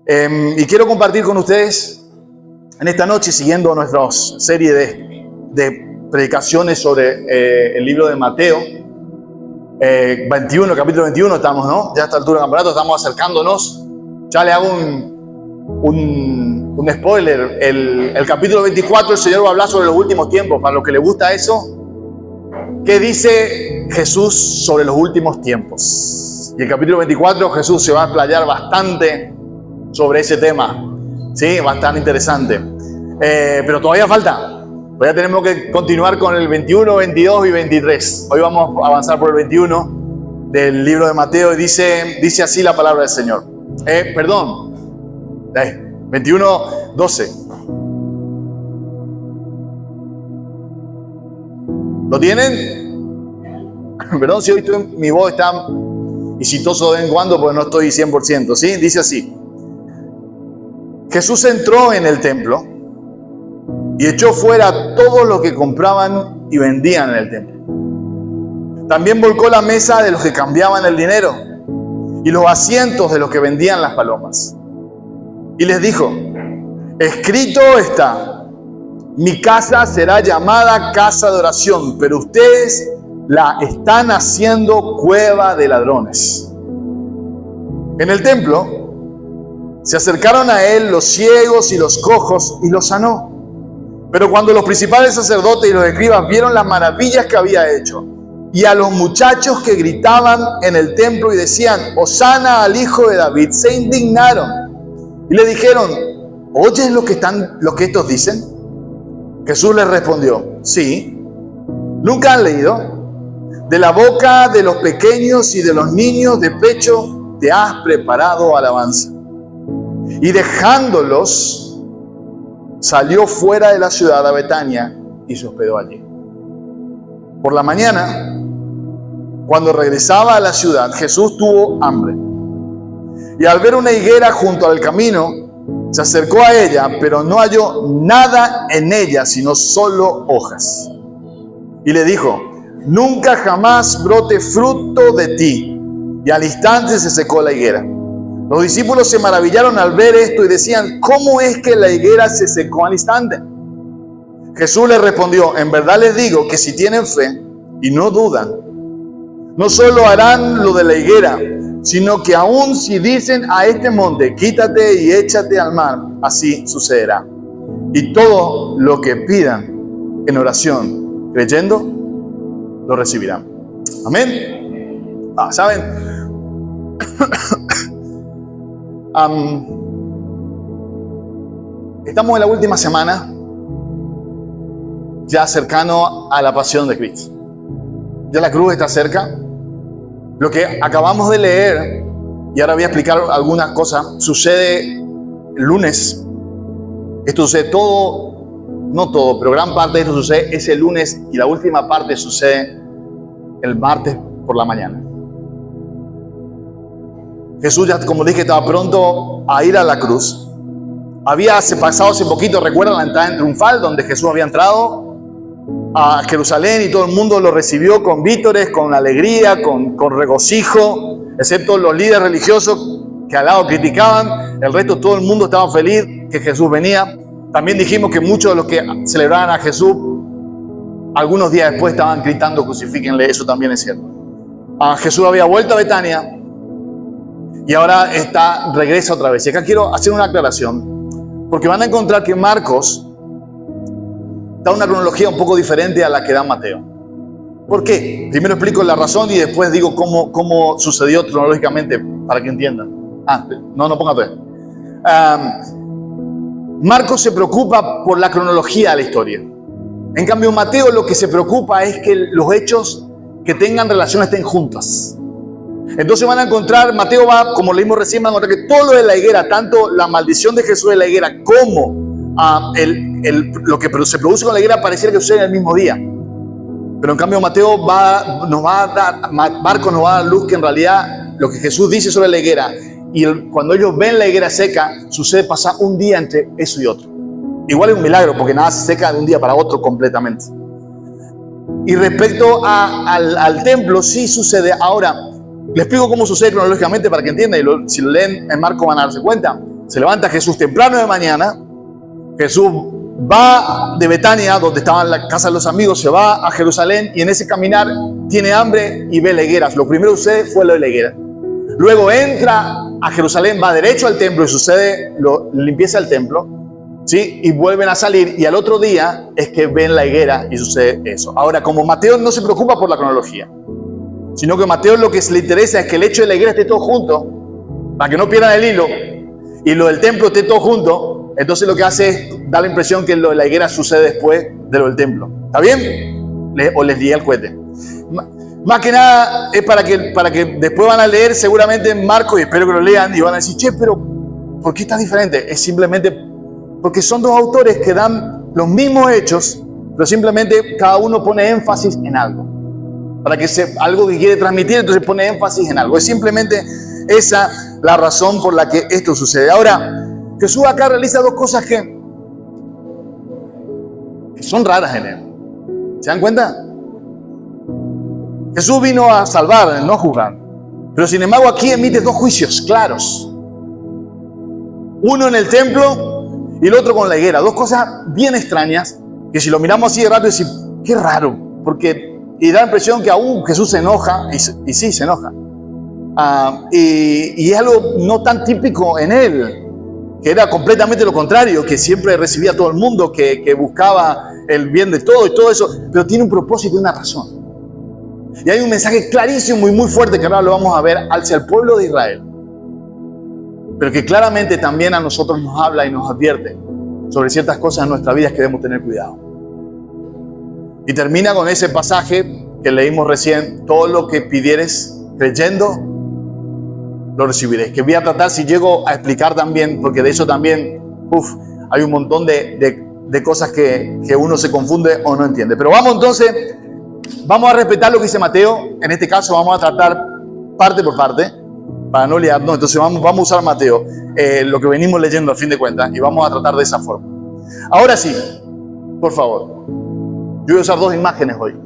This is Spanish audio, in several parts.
Y quiero compartir con ustedes en esta noche, siguiendo nuestra serie de predicaciones sobre el libro de Mateo, 21, capítulo 21 estamos, ¿no? Ya a esta altura del campeonato estamos acercándonos. Ya le hago un spoiler. El capítulo 24 el Señor va a hablar sobre los últimos tiempos. Para los que les gusta eso, ¿qué dice Jesús sobre los últimos tiempos? Y el capítulo 24 Jesús se va a explayar bastante sobre ese tema. Sí, bastante interesante. Pero todavía falta. Todavía tenemos que continuar con el 21, 22 y 23. Hoy vamos a avanzar por el 21 del libro de Mateo y dice así la palabra del Señor. 21, 12. ¿Lo tienen? Perdón si hoy mi voz está exitoso de vez en cuando porque no estoy 100%, ¿sí? Dice así. Jesús entró en el templo y echó fuera todo lo que compraban y vendían en el templo. También volcó la mesa de los que cambiaban el dinero y los asientos de los que vendían las palomas. Y les dijo: escrito está, mi casa será llamada casa de oración, pero ustedes la están haciendo cueva de ladrones. En el templo se acercaron a él los ciegos y los cojos y los sanó. Pero cuando los principales sacerdotes y los escribas vieron las maravillas que había hecho y a los muchachos que gritaban en el templo y decían: Hosana al hijo de David, se indignaron y le dijeron: ¿oyes lo que estos dicen? Jesús les respondió: sí. ¿Nunca han leído? De la boca de los pequeños y de los niños de pecho te has preparado alabanza. Y dejándolos, salió fuera de la ciudad a Betania y se hospedó allí. Por la mañana, cuando regresaba a la ciudad, Jesús tuvo hambre. Y al ver una higuera junto al camino, se acercó a ella, pero no halló nada en ella, sino solo hojas. Y le dijo: nunca jamás brote fruto de ti. Y al instante se secó la higuera. Los discípulos se maravillaron al ver esto y decían: ¿cómo es que la higuera se secó al instante? Jesús les respondió: en verdad les digo que si tienen fe y no dudan, no solo harán lo de la higuera, sino que aun si dicen a este monte: quítate y échate al mar, así sucederá. Y todo lo que pidan en oración, creyendo, lo recibirán. Amén. ¿Saben? Estamos en la última semana, ya cercano a la pasión de Cristo. Ya la cruz está cerca. Lo que acabamos de leer, y ahora voy a explicar algunas cosas, sucede el lunes. Esto sucede todo, no todo, pero gran parte de esto sucede ese lunes y la última parte sucede el martes por la mañana. Jesús, ya como dije, estaba pronto a ir a la cruz. Había pasado hace poquito, recuerdan la entrada en triunfal, donde Jesús había entrado a Jerusalén y todo el mundo lo recibió con vítores, con alegría, con regocijo, excepto los líderes religiosos que al lado criticaban. El resto, todo el mundo estaba feliz que Jesús venía. También dijimos que muchos de los que celebraban a Jesús, algunos días después estaban gritando: crucifíquenle. Eso también es cierto. Jesús había vuelto a Betania y ahora regresa otra vez. Y acá quiero hacer una aclaración, porque van a encontrar que Marcos da una cronología un poco diferente a la que da Mateo. ¿Por qué? Primero explico la razón y después digo cómo sucedió cronológicamente para que entiendan. No ponga todo. Marcos se preocupa por la cronología de la historia. En cambio, Mateo lo que se preocupa es que los hechos que tengan relación estén juntas. Entonces van a encontrar, Mateo va, como leímos recién, van a encontrar que todo lo de la higuera, tanto la maldición de Jesús de la higuera como lo que se produce con la higuera, pareciera que sucede en el mismo día. Pero en cambio Marcos nos va a dar luz que en realidad lo que Jesús dice sobre la higuera y cuando ellos ven la higuera seca, sucede pasar un día entre eso y otro. Igual es un milagro porque nada se seca de un día para otro completamente. Y respecto al templo, sí sucede. Ahora, les explico cómo sucede cronológicamente para que entiendan, y si lo leen en Marcos van a darse cuenta. Se levanta Jesús temprano de mañana. Jesús va de Betania, donde estaba en la casa de los amigos, se va a Jerusalén y en ese caminar tiene hambre y ve la higuera. Lo primero que sucede fue lo de la higuera. Luego entra a Jerusalén, va derecho al templo y sucede la limpieza del templo, ¿sí? Y vuelven a salir y al otro día es que ven la higuera y sucede eso. Ahora, como Mateo no se preocupa por la cronología, sino que Mateo lo que le interesa es que el hecho de la higuera esté todo junto, para que no pierdan el hilo, y lo del templo esté todo junto. Entonces lo que hace es dar la impresión que lo de la higuera sucede después de lo del templo. ¿Está bien? O les llega el cohete. Más que nada es para que después van a leer seguramente Marcos, y espero que lo lean, y van a decir, che, pero ¿por qué está diferente? Es simplemente porque son dos autores que dan los mismos hechos, pero simplemente cada uno pone énfasis en algo. Para que algo que quiere transmitir, entonces pone énfasis en algo. Es simplemente esa la razón por la que esto sucede. Ahora, Jesús acá realiza dos cosas que son raras en él. ¿Se dan cuenta? Jesús vino a salvar, no a juzgar. Pero sin embargo aquí emite dos juicios claros. Uno en el templo y el otro con la higuera. Dos cosas bien extrañas que si lo miramos así de rápido decimos, qué raro. Y da la impresión que aún Jesús se enoja, y sí, se enoja. Y es algo no tan típico en él, que era completamente lo contrario, que siempre recibía a todo el mundo, que buscaba el bien de todo y todo eso, pero tiene un propósito y una razón. Y hay un mensaje clarísimo y muy fuerte que ahora lo vamos a ver hacia el pueblo de Israel, pero que claramente también a nosotros nos habla y nos advierte sobre ciertas cosas en nuestra vida que debemos tener cuidado. Y termina con ese pasaje que leímos recién: todo lo que pidieres creyendo, lo recibiréis. Que voy a tratar, si llego a explicar también, porque de eso también hay un montón de cosas que uno se confunde o no entiende. Pero vamos a respetar lo que dice Mateo. En este caso vamos a tratar parte por parte, para no liarnos. Entonces vamos a usar Mateo, lo que venimos leyendo a fin de cuentas, y vamos a tratar de esa forma. Ahora sí, por favor. Yo voy a usar dos imágenes hoy,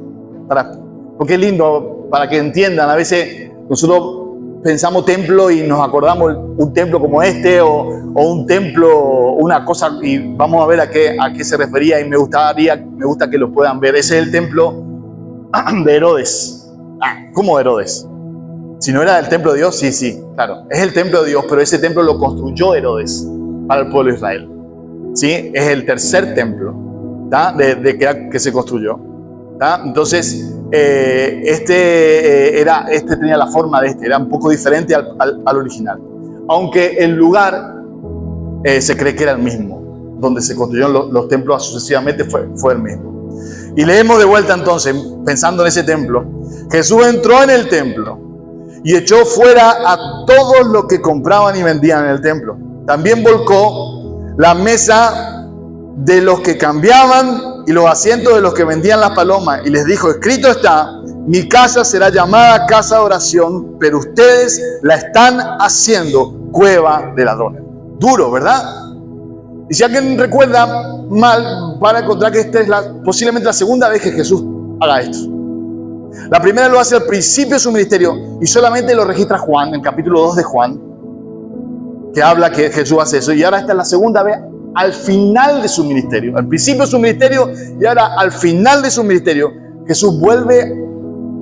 porque es lindo, para que entiendan. A veces nosotros pensamos templo y nos acordamos un templo como este, o un templo, una cosa, y vamos a ver a qué se refería, y me gusta que lo puedan ver. Ese es el templo de Herodes. ¿Cómo Herodes? Si no era el templo de Dios, sí, claro. Es el templo de Dios, pero ese templo lo construyó Herodes para el pueblo de Israel. ¿Sí? Es el tercer templo, ¿tá? que se construyó. ¿Tá? Entonces, este tenía la forma de era un poco diferente al original. Aunque el lugar se cree que era el mismo, donde se construyeron los templos sucesivamente fue el mismo. Y leemos de vuelta entonces, pensando en ese templo: Jesús entró en el templo y echó fuera a todos los que compraban y vendían en el templo. También volcó la mesa de los que cambiaban y los asientos de los que vendían las palomas, y les dijo: escrito está, mi casa será llamada casa de oración, pero ustedes la están haciendo cueva de ladrones. Duro, ¿verdad? Y si alguien recuerda mal, van a encontrar que esta es posiblemente la segunda vez que Jesús haga esto. La primera lo hace al principio de su ministerio y solamente lo registra Juan, en el capítulo 2 de Juan, que habla que Jesús hace eso. Y ahora esta es la segunda vez al final de su ministerio. Al principio de su ministerio y ahora al final de su ministerio, Jesús vuelve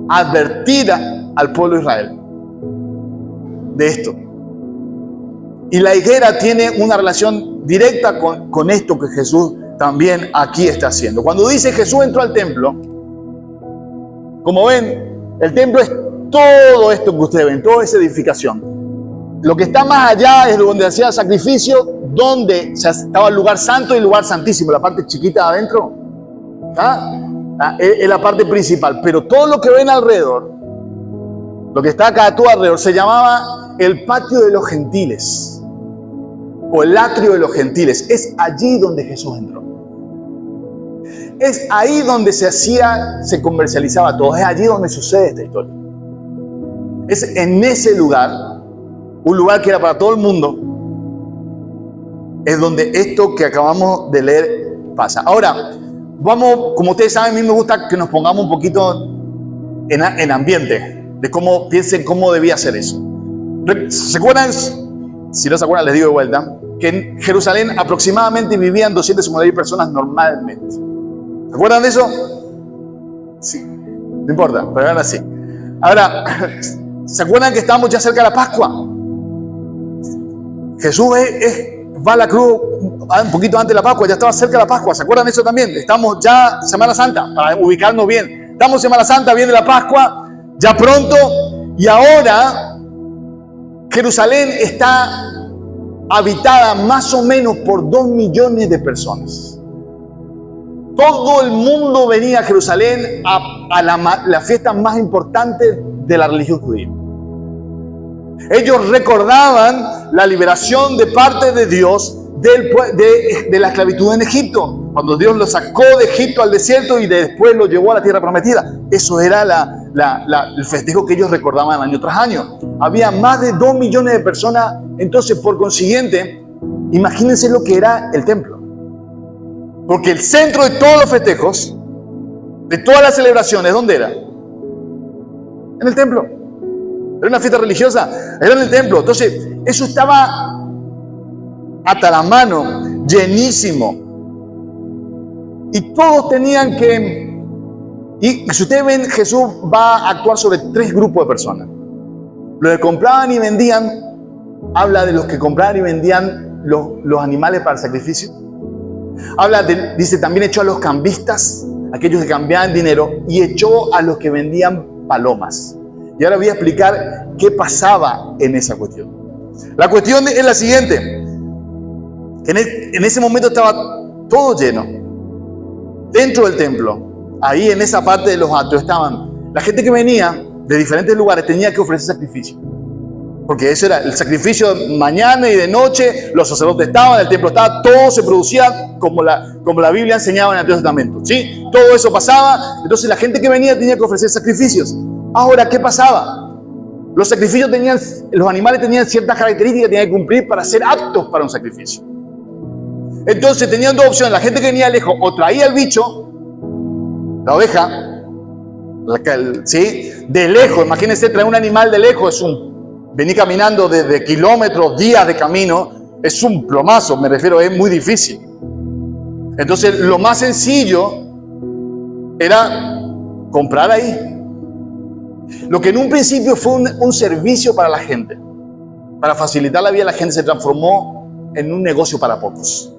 a advertir al pueblo de Israel de esto. Y la higuera tiene una relación directa con esto que Jesús también aquí está haciendo. Cuando dice Jesús entró al templo, como ven, el templo es todo esto que ustedes ven, toda esa edificación. Lo que está más allá es donde hacía sacrificio, donde estaba el lugar santo y el lugar santísimo, la parte chiquita de adentro. Es la parte principal. Pero todo lo que ven alrededor, lo que está acá todo alrededor, se llamaba el patio de los gentiles, o el atrio de los gentiles. Es allí donde Jesús entró. Es ahí donde se comercializaba todo. Es allí donde sucede esta historia. Es en ese lugar, un lugar que era para todo el mundo, es donde esto que acabamos de leer pasa. Ahora, como ustedes saben, a mí me gusta que nos pongamos un poquito en ambiente, de piensen cómo debía ser eso. ¿Se acuerdan? Si no se acuerdan, les digo de vuelta. que en Jerusalén aproximadamente vivían 250.000 personas normalmente. ¿Se acuerdan de eso? Sí, no importa, pero eran así. Ahora, ¿se acuerdan que estamos ya cerca de la Pascua? Jesús va a la cruz un poquito antes de la Pascua, ya estaba cerca de la Pascua. ¿Se acuerdan de eso también? Estamos ya Semana Santa, para ubicarnos bien. Estamos en Semana Santa, viene la Pascua, ya pronto, y ahora Jerusalén está habitada más o menos por 2 millones de personas. Todo el mundo venía a Jerusalén a la fiesta más importante de la religión judía. Ellos recordaban la liberación de parte de Dios de la esclavitud en Egipto, cuando Dios los sacó de Egipto al desierto y después los llevó a la tierra prometida. Eso era el festejo que ellos recordaban año tras año. Había más de 2 millones de personas, entonces por consiguiente, imagínense lo que era el templo. Porque el centro de todos los festejos, de todas las celebraciones, ¿dónde era? En el templo. Era una fiesta religiosa, era en el templo. Entonces, eso estaba hasta la mano, llenísimo. Y todos tenían que... Y si ustedes ven, Jesús va a actuar sobre 3 grupos de personas. Los que compraban y vendían, habla de los que compraban y vendían los animales para el sacrificio. Dice, también echó a los cambistas, aquellos que cambiaban dinero, y echó a los que vendían palomas. Y ahora voy a explicar qué pasaba en esa cuestión. La cuestión es la siguiente. En ese momento estaba todo lleno. Dentro del templo, ahí en esa parte de los atrios estaban. La gente que venía de diferentes lugares tenía que ofrecer sacrificio. Porque eso era el sacrificio de mañana y de noche. Los sacerdotes estaban, el templo estaba, todo se producía como la Biblia enseñaba en el Antiguo Testamento, ¿sí? Todo eso pasaba. Entonces la gente que venía tenía que ofrecer sacrificios. Ahora, ¿qué pasaba? Los animales tenían ciertas características que tenían que cumplir para ser aptos para un sacrificio. Entonces tenían 2 opciones. La gente que venía lejos o traía el bicho, la oveja, ¿sí? De lejos. Imagínense traer un animal de lejos, venir caminando desde kilómetros, días de camino, es un plomazo, me refiero, es muy difícil. Entonces, lo más sencillo era comprar ahí. Lo que en un principio fue un servicio para la gente, para facilitar la vida de la gente, se transformó en un negocio para pocos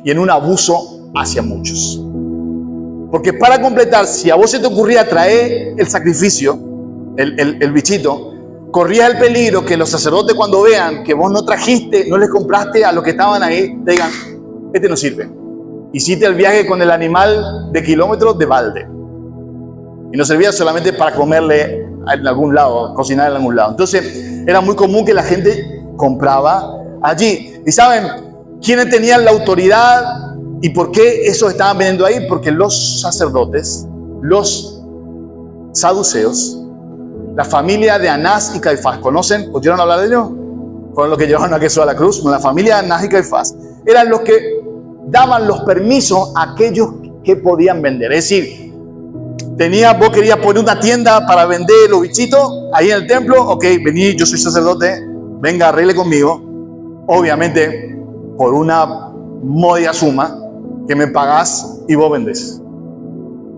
y en un abuso hacia muchos. Porque para completar, si a vos se te ocurría traer el sacrificio, el bichito, corrías el peligro que los sacerdotes, cuando vean que vos no trajiste, no les compraste a los que estaban ahí, te digan, este no sirve. Hiciste el viaje con el animal de kilómetros de balde. Y no servía solamente para comerle en algún lado, cocinar en algún lado. Entonces, era muy común que la gente compraba allí. ¿Y saben quiénes tenían la autoridad y por qué esos estaban vendiendo ahí? Porque los sacerdotes, los saduceos, la familia de Anás y Caifás, ¿conocen? ¿Oyeron hablar de ellos? Fueron los que llevaron a Jesús a la cruz. La familia de Anás y Caifás eran los que daban los permisos a aquellos que podían vender. Es decir, vos querías poner una tienda para vender los bichitos ahí en el templo. Ok, vení, yo soy sacerdote, venga, arregle conmigo. Obviamente, por una módica suma que me pagás y vos vendés.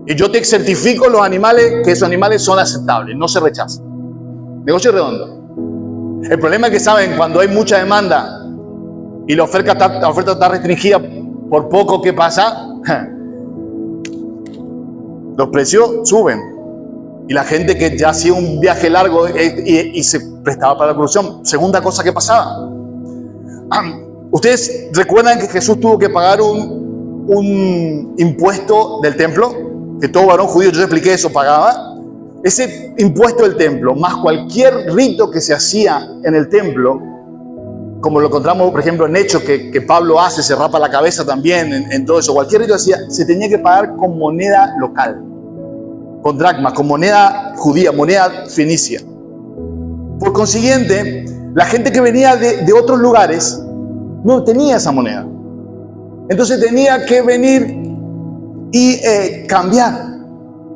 Y yo te certifico los animales, que esos animales son aceptables, no se rechazan. Negocio redondo. El problema es que, saben, cuando hay mucha demanda y la oferta está restringida por poco que pasa, los precios suben. Y la gente que ya hacía un viaje largo y se prestaba para la corrupción. Segunda cosa que pasaba. ¿Ustedes recuerdan que Jesús tuvo que pagar un impuesto del templo? Que todo varón judío, yo expliqué eso, pagaba. Ese impuesto del templo, más cualquier rito que se hacía en el templo, como lo encontramos, por ejemplo, en Hechos, que Pablo hace, se rapa la cabeza también, en todo eso. Cualquier rito hacía, se tenía que pagar con moneda local, con dracmas, con moneda judía, moneda fenicia. Por consiguiente, la gente que venía de otros lugares no tenía esa moneda. Entonces tenía que venir y cambiar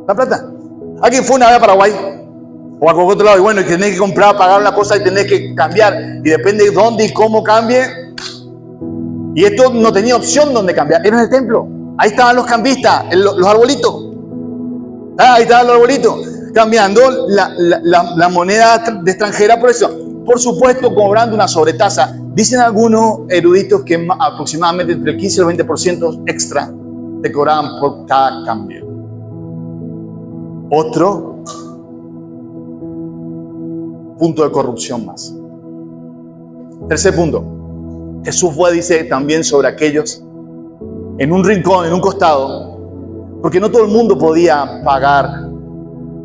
la plata. Alguien fue una vez a Paraguay o a cualquier otro lado y bueno, y tenés que comprar, pagar una cosa y tenés que cambiar, y depende de dónde y cómo cambie, Y esto no tenía opción donde cambiar. Era en el templo. Ahí estaban los cambistas, los arbolitos. Ahí estaban los arbolitos, cambiando la moneda de extranjera por eso. Por supuesto, cobrando una sobretasa. Dicen algunos eruditos que aproximadamente entre el 15 y el 20% extra te cobraban por cada cambio. Otro punto de corrupción más. Tercer punto. Jesús fue, dice también, sobre aquellos en un rincón, en un costado, porque no todo el mundo podía pagar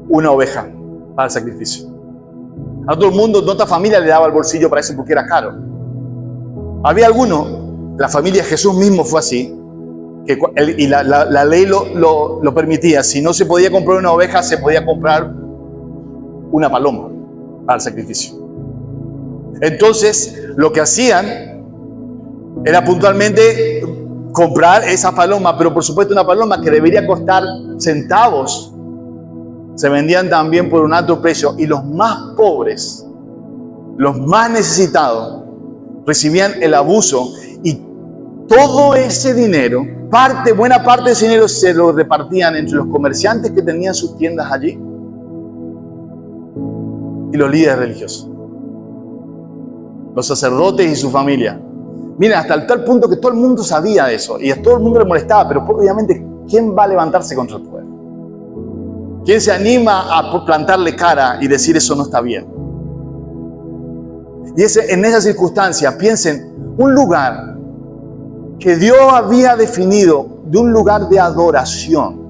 una oveja para el sacrificio. A todo el mundo, no otra familia le daba el bolsillo para eso porque era caro. Había algunos, la familia de Jesús mismo fue así, y la ley lo permitía. Si no se podía comprar una oveja, se podía comprar una paloma para el sacrificio. Entonces, lo que hacían era puntualmente comprar esa paloma, pero por supuesto una paloma que debería costar centavos, se vendían también por un alto precio, y los más pobres, los más necesitados, recibían el abuso, y todo ese dinero, buena parte de ese dinero se lo repartían entre los comerciantes que tenían sus tiendas allí y los líderes religiosos, los sacerdotes y su familia. Miren, hasta el tal punto que todo el mundo sabía de eso y a todo el mundo le molestaba, pero obviamente, ¿quién va a levantarse contra el poder? ¿Quién se anima a plantarle cara y decir eso no está bien? Y en esa circunstancia, piensen, un lugar que Dios había definido de un lugar de adoración,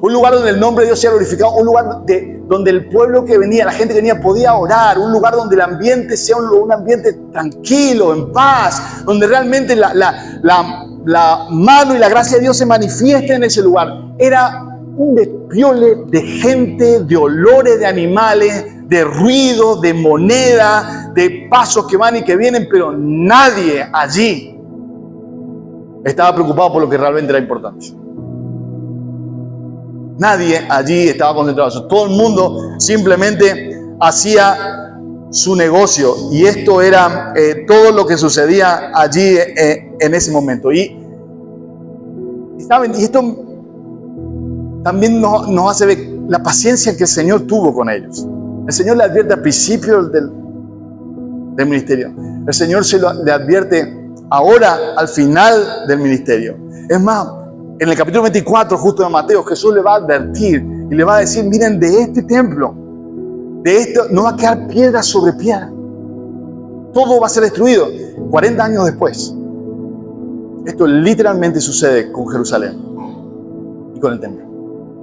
un lugar donde el nombre de Dios sea glorificado, un lugar donde el pueblo que venía, la gente que venía podía orar, un lugar donde el ambiente sea un ambiente tranquilo, en paz, donde realmente la mano y la gracia de Dios se manifieste en ese lugar. Era un despiole de gente, de olores de animales, de ruido, de moneda, de pasos que van y que vienen, pero nadie allí estaba preocupado por lo que realmente era importante. Nadie allí estaba concentrado. Todo el mundo simplemente hacía su negocio, y esto era todo lo que sucedía allí en ese momento. Y ¿saben? Y esto también nos hace ver la paciencia que el Señor tuvo con ellos. El Señor le advierte al principio del ministerio. El Señor le advierte ahora al final del ministerio. Es más, en el capítulo 24 justo de Mateo, Jesús le va a advertir y le va a decir: miren, de este templo, de esto no va a quedar piedra sobre piedra. Todo va a ser destruido. 40 años después, esto literalmente sucede con Jerusalén y con el templo.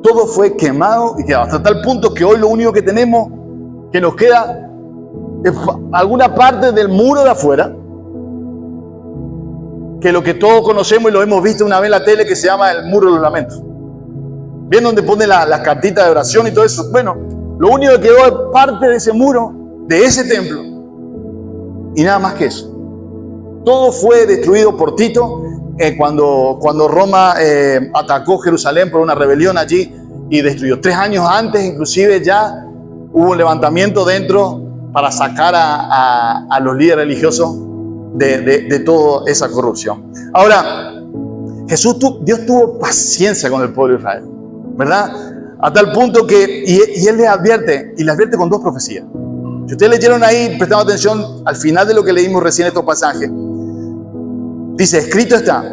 Todo fue quemado y quedado, hasta tal punto que hoy lo único que tenemos, que nos queda, es alguna parte del muro de afuera, que lo que todos conocemos y lo hemos visto una vez en la tele, que se llama el Muro de los Lamentos. ¿Ven donde pone las cartitas de oración y todo eso? Bueno, lo único que quedó es parte de ese muro, de ese templo, y nada más que eso. Todo fue destruido por Tito cuando Roma atacó Jerusalén por una rebelión allí y destruyó. 3 años antes, inclusive, ya hubo un levantamiento dentro para sacar a los líderes religiosos de toda esa corrupción. Ahora, Dios tuvo paciencia con el pueblo de Israel, ¿verdad? A tal punto que, y Él les advierte, y les advierte con 2 profecías. Si ustedes leyeron ahí, prestando atención al final de lo que leímos recién estos pasajes, dice: escrito está,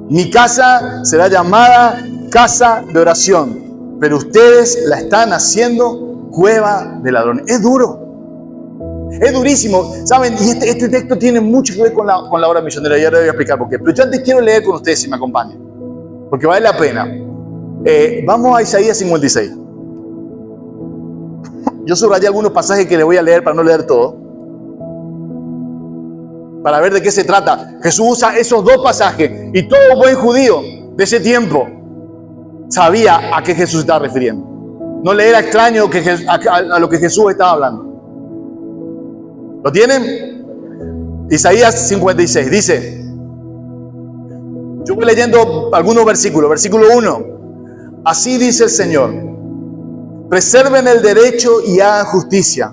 mi casa será llamada casa de oración, pero ustedes la están haciendo cueva de ladrones. Es duro. Es durísimo, ¿saben? Y este texto tiene mucho que ver con la obra misionera. Ya les voy a explicar por qué. Pero yo antes quiero leer con ustedes, si me acompañan, porque vale la pena. Vamos a Isaías 56. Yo subrayé algunos pasajes que les voy a leer para no leer todo, para ver de qué se trata. Jesús usa esos 2 pasajes, y todo buen judío de ese tiempo sabía a qué Jesús estaba refiriendo. No le era extraño a lo que Jesús estaba hablando. ¿Lo tienen? Isaías 56 dice, yo voy leyendo algunos versículos. Versículo 1: así dice el Señor: preserven el derecho y hagan justicia,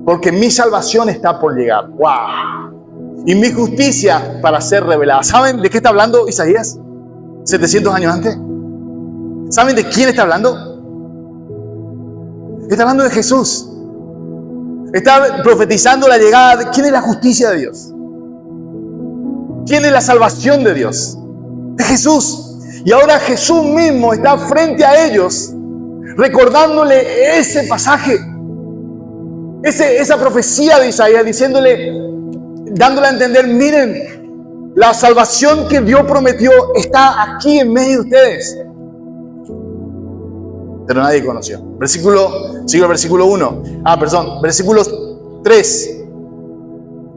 porque mi salvación está por llegar. ¡Wow! y mi justicia para ser revelada. ¿Saben de qué está hablando Isaías? 700 años antes. ¿Saben de quién está hablando? Está hablando de Jesús. Está profetizando la llegada de... ¿Quién es la justicia de Dios? ¿Quién es la salvación de Dios? De Jesús. Y ahora Jesús mismo está frente a ellos, recordándole ese pasaje, esa profecía de Isaías, dándole a entender, miren, la salvación que Dios prometió está aquí en medio de ustedes. Pero nadie conoció. Versículo 1. Versículo 3.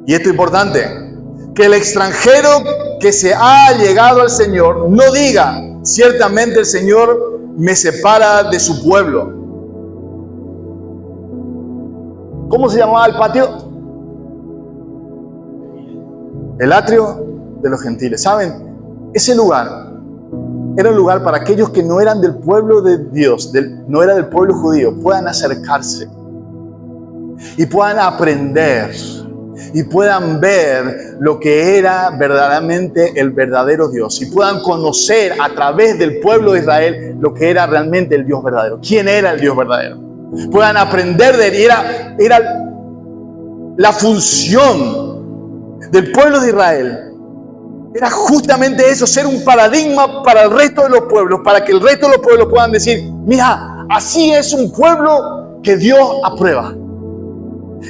Y esto es importante. Que el extranjero que se ha llegado al Señor no diga, ciertamente el Señor me separa de su pueblo. ¿Cómo se llamaba el patio? El atrio de los gentiles. ¿Saben? Ese lugar era un lugar para aquellos que no eran del pueblo de Dios, no era del pueblo judío, puedan acercarse y puedan aprender y puedan ver lo que era verdaderamente el verdadero Dios y puedan conocer a través del pueblo de Israel lo que era realmente el Dios verdadero. ¿Quién era el Dios verdadero? Puedan aprender de él. Era la función del pueblo de Israel. Era justamente eso, ser un paradigma para el resto de los pueblos, para que el resto de los pueblos puedan decir, mira, así es un pueblo que Dios aprueba.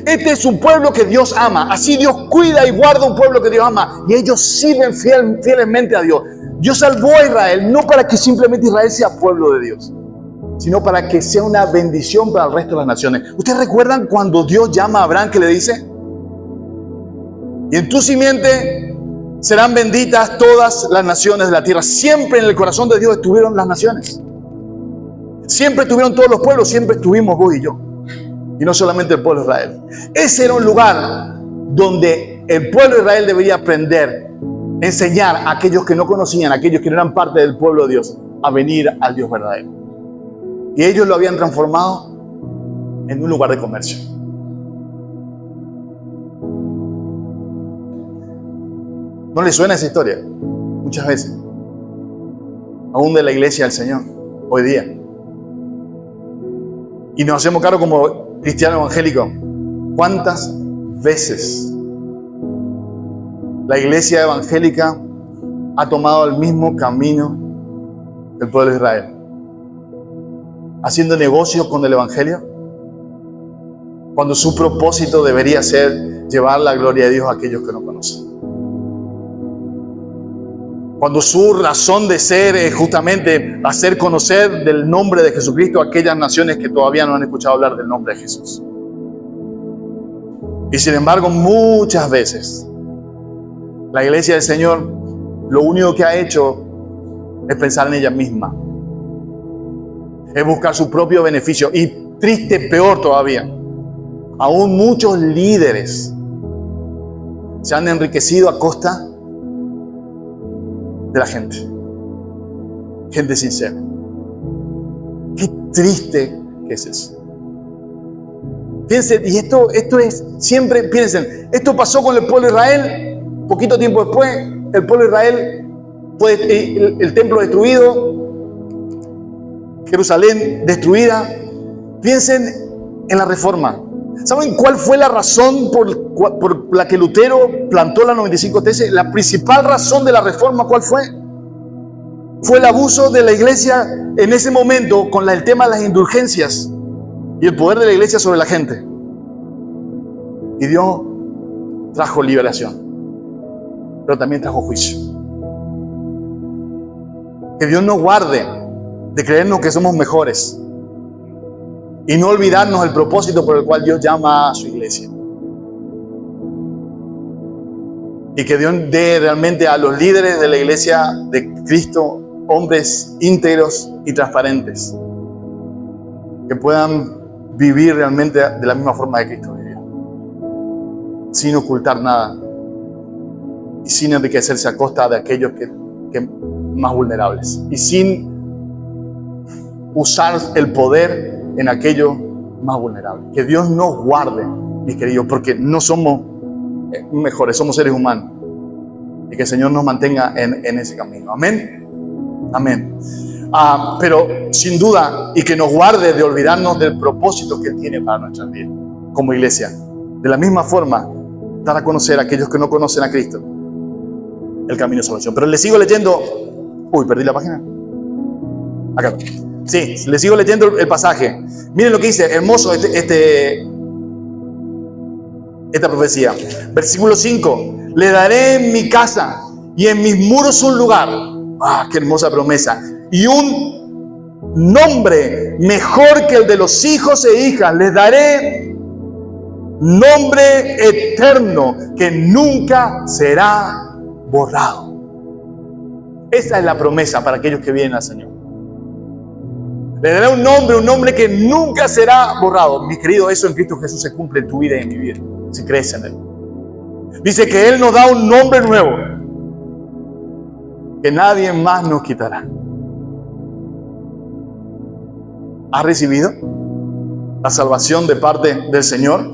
Este es un pueblo que Dios ama. Así Dios cuida y guarda un pueblo que Dios ama. Y ellos sirven fielmente a Dios. Dios salvó a Israel, no para que simplemente Israel sea pueblo de Dios, sino para que sea una bendición para el resto de las naciones. ¿Ustedes recuerdan cuando Dios llama a Abraham que le dice? Y en tu simiente serán benditas todas las naciones de la tierra. Siempre en el corazón de Dios estuvieron las naciones. Siempre estuvieron todos los pueblos, siempre estuvimos vos y yo. Y no solamente el pueblo de Israel. Ese era un lugar donde el pueblo de Israel debería aprender, enseñar a aquellos que no conocían, a aquellos que no eran parte del pueblo de Dios, a venir al Dios verdadero. Y ellos lo habían transformado en un lugar de comercio. ¿No les suena esa historia? Muchas veces. Aún de la iglesia del Señor, hoy día. Y nos hacemos cargo como cristiano evangélico. ¿Cuántas veces la iglesia evangélica ha tomado el mismo camino del pueblo de Israel? Haciendo negocio con el evangelio, cuando su propósito debería ser llevar la gloria de Dios a aquellos que no conocen. Cuando su razón de ser es justamente hacer conocer del nombre de Jesucristo a aquellas naciones que todavía no han escuchado hablar del nombre de Jesús. Y sin embargo, muchas veces la iglesia del Señor lo único que ha hecho es pensar en ella misma. Es buscar su propio beneficio. Y triste, peor todavía, aún muchos líderes se han enriquecido a costa de la gente. Gente sincera. Qué triste que es eso. Piensen, y esto es siempre, piensen, esto pasó con el pueblo de Israel, poquito tiempo después, el pueblo de Israel fue el templo destruido, Jerusalén destruida. Piensen en la Reforma. ¿Saben cuál fue la razón por la que Lutero plantó la 95 tesis? La principal razón de la Reforma, ¿cuál fue? Fue el abuso de la iglesia en ese momento con el tema de las indulgencias y el poder de la iglesia sobre la gente. Y Dios trajo liberación, pero también trajo juicio. Que Dios nos guarde de creernos que somos mejores y no olvidarnos el propósito por el cual Dios llama a su iglesia. Y que Dios dé realmente a los líderes de la iglesia de Cristo hombres íntegros y transparentes, que puedan vivir realmente de la misma forma que Cristo vivió, sin ocultar nada y sin enriquecerse a costa de aquellos que más vulnerables, y sin usar el poder en aquellos más vulnerables. Que Dios nos guarde, mis queridos, porque no somos mejores, somos seres humanos. Y que el Señor nos mantenga en ese camino. Amén. Amén. Pero sin duda, y que nos guarde de olvidarnos del propósito que Él tiene para nuestras vidas como iglesia. De la misma forma, dar a conocer a aquellos que no conocen a Cristo el camino de salvación. Pero le sigo leyendo. Uy, perdí la página. Acá. Sí, le sigo leyendo el pasaje. Miren lo que dice, hermoso esta profecía. Versículo 5. Le daré en mi casa y en mis muros un lugar. Qué hermosa promesa. Y un nombre mejor que el de los hijos e hijas. Les daré nombre eterno que nunca será borrado. Esa es la promesa para aquellos que vienen al Señor. Le daré un nombre que nunca será borrado. Mi querido, eso en Cristo Jesús se cumple en tu vida y en mi vida, si crees en Él. Dice que Él nos da un nombre nuevo que nadie más nos quitará. ¿Has recibido la salvación de parte del Señor?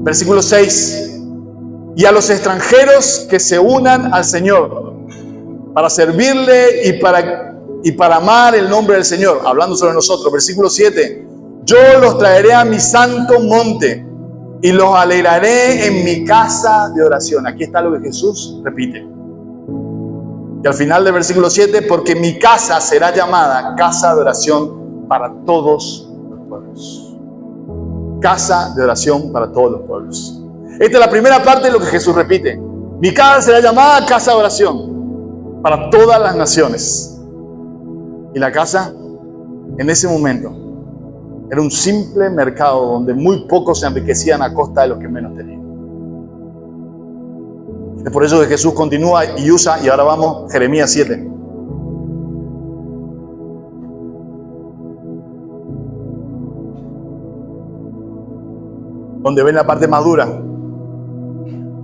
Versículo 6. Y a los extranjeros que se unan al Señor para servirle y para amar el nombre del Señor. Hablando sobre nosotros. Versículo 7. Yo los traeré a mi santo monte y los alegraré en mi casa de oración. Aquí está lo que Jesús repite. Y al final del versículo 7, porque mi casa será llamada casa de oración para todos los pueblos. Casa de oración para todos los pueblos. Esta es la primera parte de lo que Jesús repite. Mi casa será llamada casa de oración para todas las naciones. Y la casa, en ese momento, era un simple mercado donde muy pocos se enriquecían a costa de los que menos tenían. Es por eso que Jesús continúa y usa, y ahora vamos, Jeremías 7. Donde ven la parte más dura.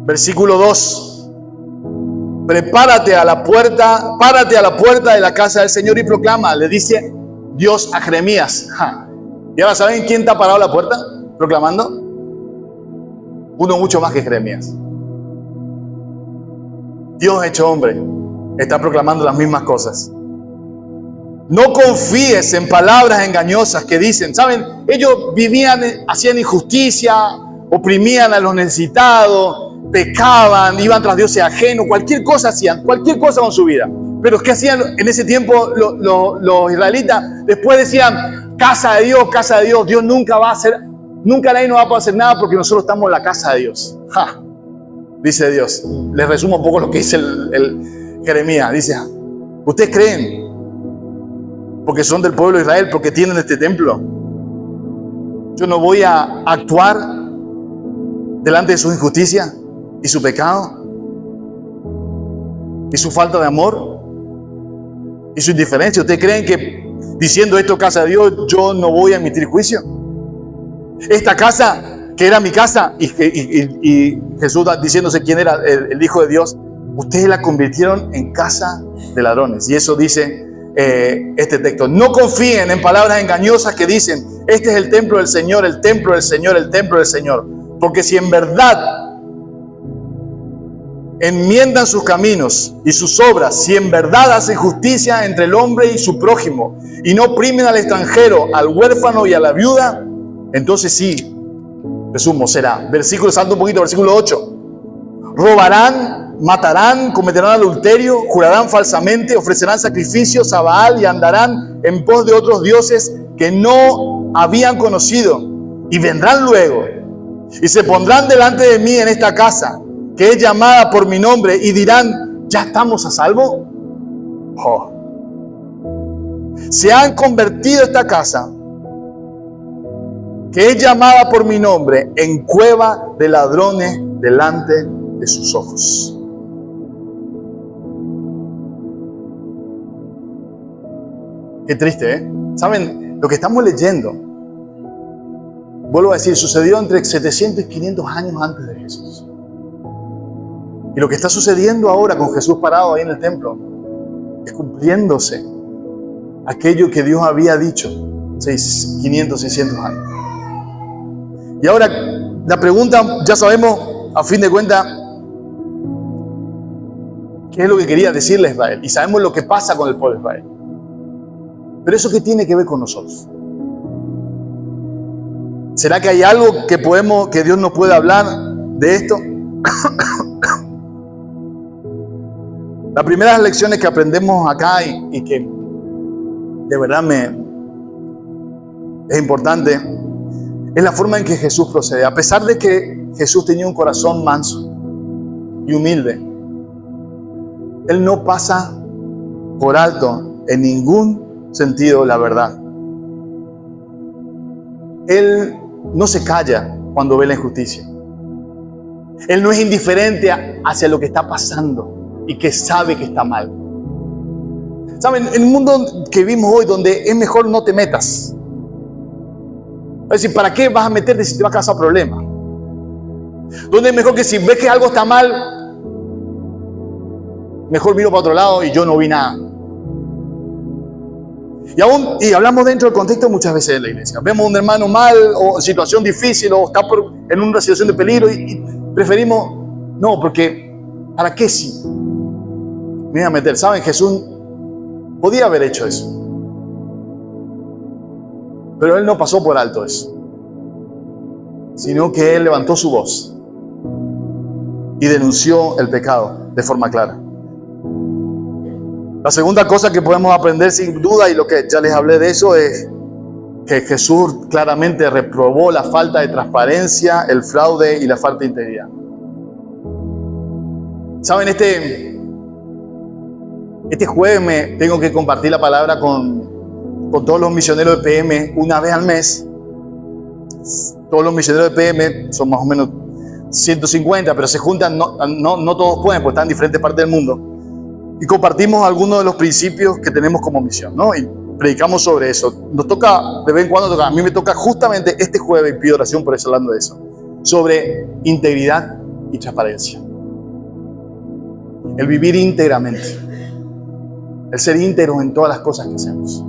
Versículo 2. Párate a la puerta de la casa del Señor y proclama, le dice Dios a Jeremías. ¿Y ahora saben quién está parado a la puerta proclamando? Uno mucho más que Jeremías. Dios hecho hombre está proclamando las mismas cosas. No confíes en palabras engañosas que dicen, ¿saben? Ellos vivían, hacían injusticia, oprimían a los necesitados, pecaban, iban tras dioses ajenos, cualquier cosa hacían, cualquier cosa con su vida. Pero ¿qué hacían en ese tiempo los israelitas? Después decían, casa de Dios, Dios nunca va a hacer, nunca nadie nos va a poder hacer nada porque nosotros estamos en la casa de Dios. Dice Dios. Les resumo un poco lo que dice el Jeremías. Dice, ¿ustedes creen? Porque son del pueblo de Israel, porque tienen este templo. Yo no voy a actuar delante de su injusticia y su pecado y su falta de amor y su indiferencia. ¿Ustedes creen que diciendo esto casa de Dios yo no voy a emitir juicio? Esta casa que era mi casa y Jesús diciéndose quién era el Hijo de Dios, ustedes la convirtieron en casa de ladrones. Y eso dice este texto. No confíen en palabras engañosas que dicen, este es el templo del Señor, el templo del Señor, el templo del Señor. Porque si en verdad enmiendan sus caminos y sus obras, si en verdad hacen justicia entre el hombre y su prójimo, y no oprimen al extranjero, al huérfano y a la viuda, entonces sí, resumo, será. Salto un poquito, versículo 8. Robarán, matarán, cometerán adulterio, jurarán falsamente, ofrecerán sacrificios a Baal y andarán en pos de otros dioses que no habían conocido. Y vendrán luego y se pondrán delante de mí en esta casa, que es llamada por mi nombre, y dirán, ¿ya estamos a salvo? Se han convertido esta casa, que es llamada por mi nombre, en cueva de ladrones delante de sus ojos. Qué triste, ¿eh? ¿Saben? Lo que estamos leyendo, vuelvo a decir, sucedió entre 700 y 500 años antes de Jesús. Y lo que está sucediendo ahora con Jesús parado ahí en el templo es cumpliéndose aquello que Dios había dicho 500, 600 años. Y ahora la pregunta, ya sabemos a fin de cuentas, ¿qué es lo que quería decirle a Israel? Y sabemos lo que pasa con el pueblo de Israel. Pero ¿eso qué tiene que ver con nosotros? ¿Será que hay algo que Dios nos puede hablar de esto? Las primeras lecciones que aprendemos acá y que de verdad es importante es la forma en que Jesús procede. A pesar de que Jesús tenía un corazón manso y humilde, Él no pasa por alto en ningún sentido la verdad. Él no se calla cuando ve la injusticia. Él no es indiferente hacia lo que está pasando y que sabe que está mal. ¿Saben? En el mundo que vivimos hoy, donde es mejor no te metas. Es decir, ¿para qué vas a meterte si te vas a causar problemas? Donde es mejor que si ves que algo está mal, mejor miro para otro lado y yo no vi nada. Y hablamos dentro del contexto muchas veces de la iglesia. Vemos a un hermano mal o en situación difícil o está en una situación de peligro y preferimos, no, porque ¿para qué sí? Me voy a meter. ¿Saben? Jesús podía haber hecho eso. Pero Él no pasó por alto eso. Sino que Él levantó su voz y denunció el pecado de forma clara. La segunda cosa que podemos aprender sin duda, y lo que ya les hablé de eso, es que Jesús claramente reprobó la falta de transparencia, el fraude y la falta de integridad. ¿Saben? Este jueves me tengo que compartir la palabra con todos los misioneros de PM una vez al mes. Todos los misioneros de PM son más o menos 150, pero se juntan, no todos pueden, porque están en diferentes partes del mundo. Y compartimos algunos de los principios que tenemos como misión, ¿no? Y predicamos sobre eso. Nos toca, de vez en cuando a mí me toca justamente este jueves, y pido oración por eso, hablando de eso, sobre integridad y transparencia. El vivir íntegramente. El ser íntegros en todas las cosas que hacemos.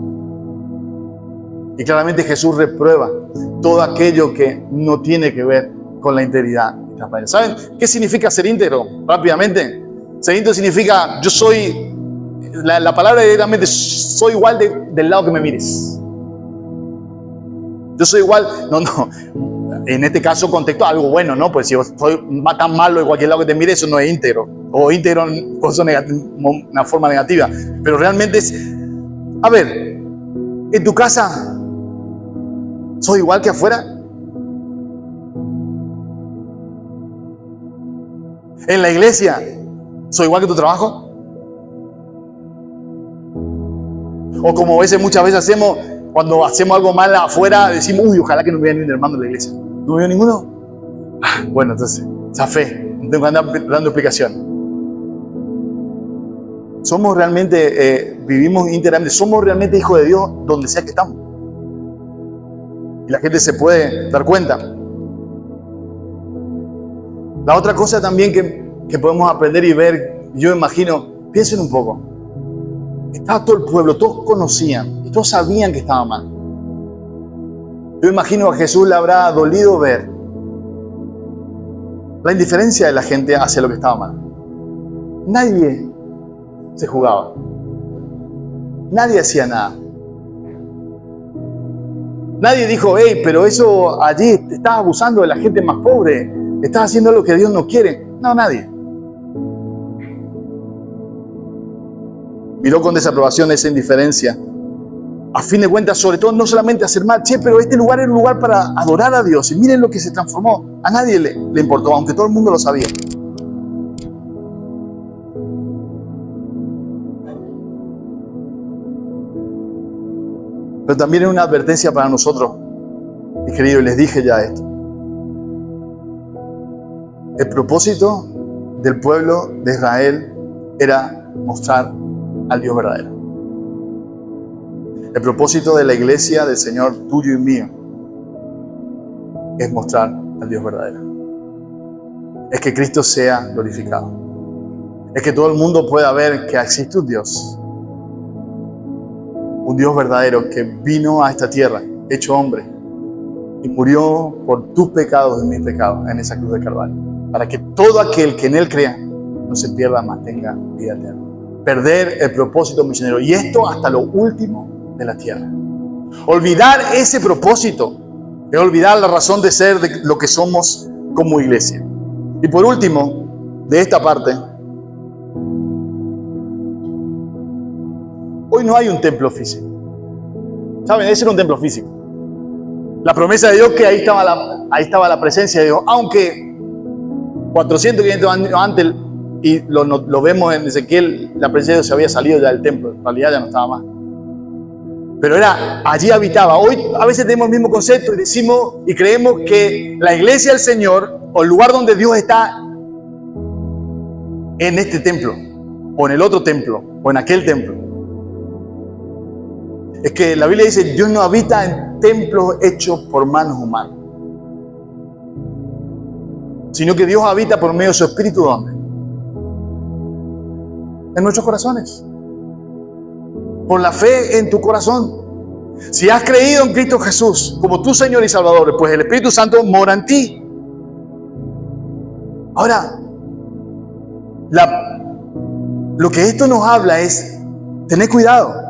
Y claramente Jesús reprueba todo aquello que no tiene que ver con la integridad y transparencia. ¿Saben qué significa ser íntegro? Rápidamente. Ser íntegro significa, yo soy, la palabra directamente, soy igual del lado que me mires. Yo soy igual, en este caso contexto algo bueno, ¿no? Pues si yo soy tan malo de cualquier lado que te mire, eso no es íntegro. O íntegro en una forma negativa. Pero realmente es, a ver, en tu casa, ¿soy igual que afuera? En la iglesia, ¿soy igual que tu trabajo? O como muchas veces hacemos, cuando hacemos algo mal afuera, decimos, uy, ojalá que no me vean ni un hermano en la iglesia. ¿No veo ninguno? Bueno, entonces, esa fe, no tengo que andar dando explicación. Somos realmente, vivimos íntegramente, somos realmente hijos de Dios donde sea que estamos. Y la gente se puede dar cuenta. La otra cosa también que podemos aprender y ver, yo imagino, piensen un poco. Estaba todo el pueblo, todos conocían y todos sabían que estaba mal. Yo imagino a Jesús le habrá dolido ver la indiferencia de la gente hacia lo que estaba mal. Nadie se jugaba. Nadie hacía nada. Nadie dijo, hey, pero eso allí te estás abusando de la gente más pobre. Estás haciendo lo que Dios no quiere. No, nadie. Miró con desaprobación esa indiferencia. A fin de cuentas, sobre todo, no solamente hacer mal. Pero este lugar era un lugar para adorar a Dios. Y miren lo que se transformó. A nadie le importó, aunque todo el mundo lo sabía. Pero también es una advertencia para nosotros. Y querido, les dije ya esto. El propósito del pueblo de Israel era mostrar al Dios verdadero. El propósito de la iglesia del Señor, tuyo y mío, es mostrar al Dios verdadero. Es que Cristo sea glorificado. Es que todo el mundo pueda ver que existe un Dios. Un Dios verdadero que vino a esta tierra, hecho hombre, y murió por tus pecados y mis pecados en esa cruz de Calvario. para que todo aquel que en Él crea no se pierda, más tenga vida eterna. Perder el propósito misionero, y esto hasta lo último de la tierra. Olvidar ese propósito es olvidar la razón de ser de lo que somos como iglesia. Y por último, de esta parte, hoy no hay un templo físico. ¿Saben? Ese era un templo físico. La promesa de Dios, que ahí estaba la presencia de Dios, aunque 400, 500 años antes, y lo vemos en Ezequiel, la presencia de Dios se había salido ya del templo, en realidad ya no estaba más. Pero allí habitaba. Hoy a veces tenemos el mismo concepto y decimos y creemos que la iglesia del Señor, o el lugar donde Dios está, en este templo, o en el otro templo, o en aquel templo. Es que la Biblia dice, Dios no habita en templos hechos por manos humanas, sino que Dios habita por medio de su Espíritu. ¿Dónde? En nuestros corazones. Por la fe en tu corazón. Si has creído en Cristo Jesús como tu Señor y Salvador, pues el Espíritu Santo mora en ti. Ahora, lo que esto nos habla es tener cuidado.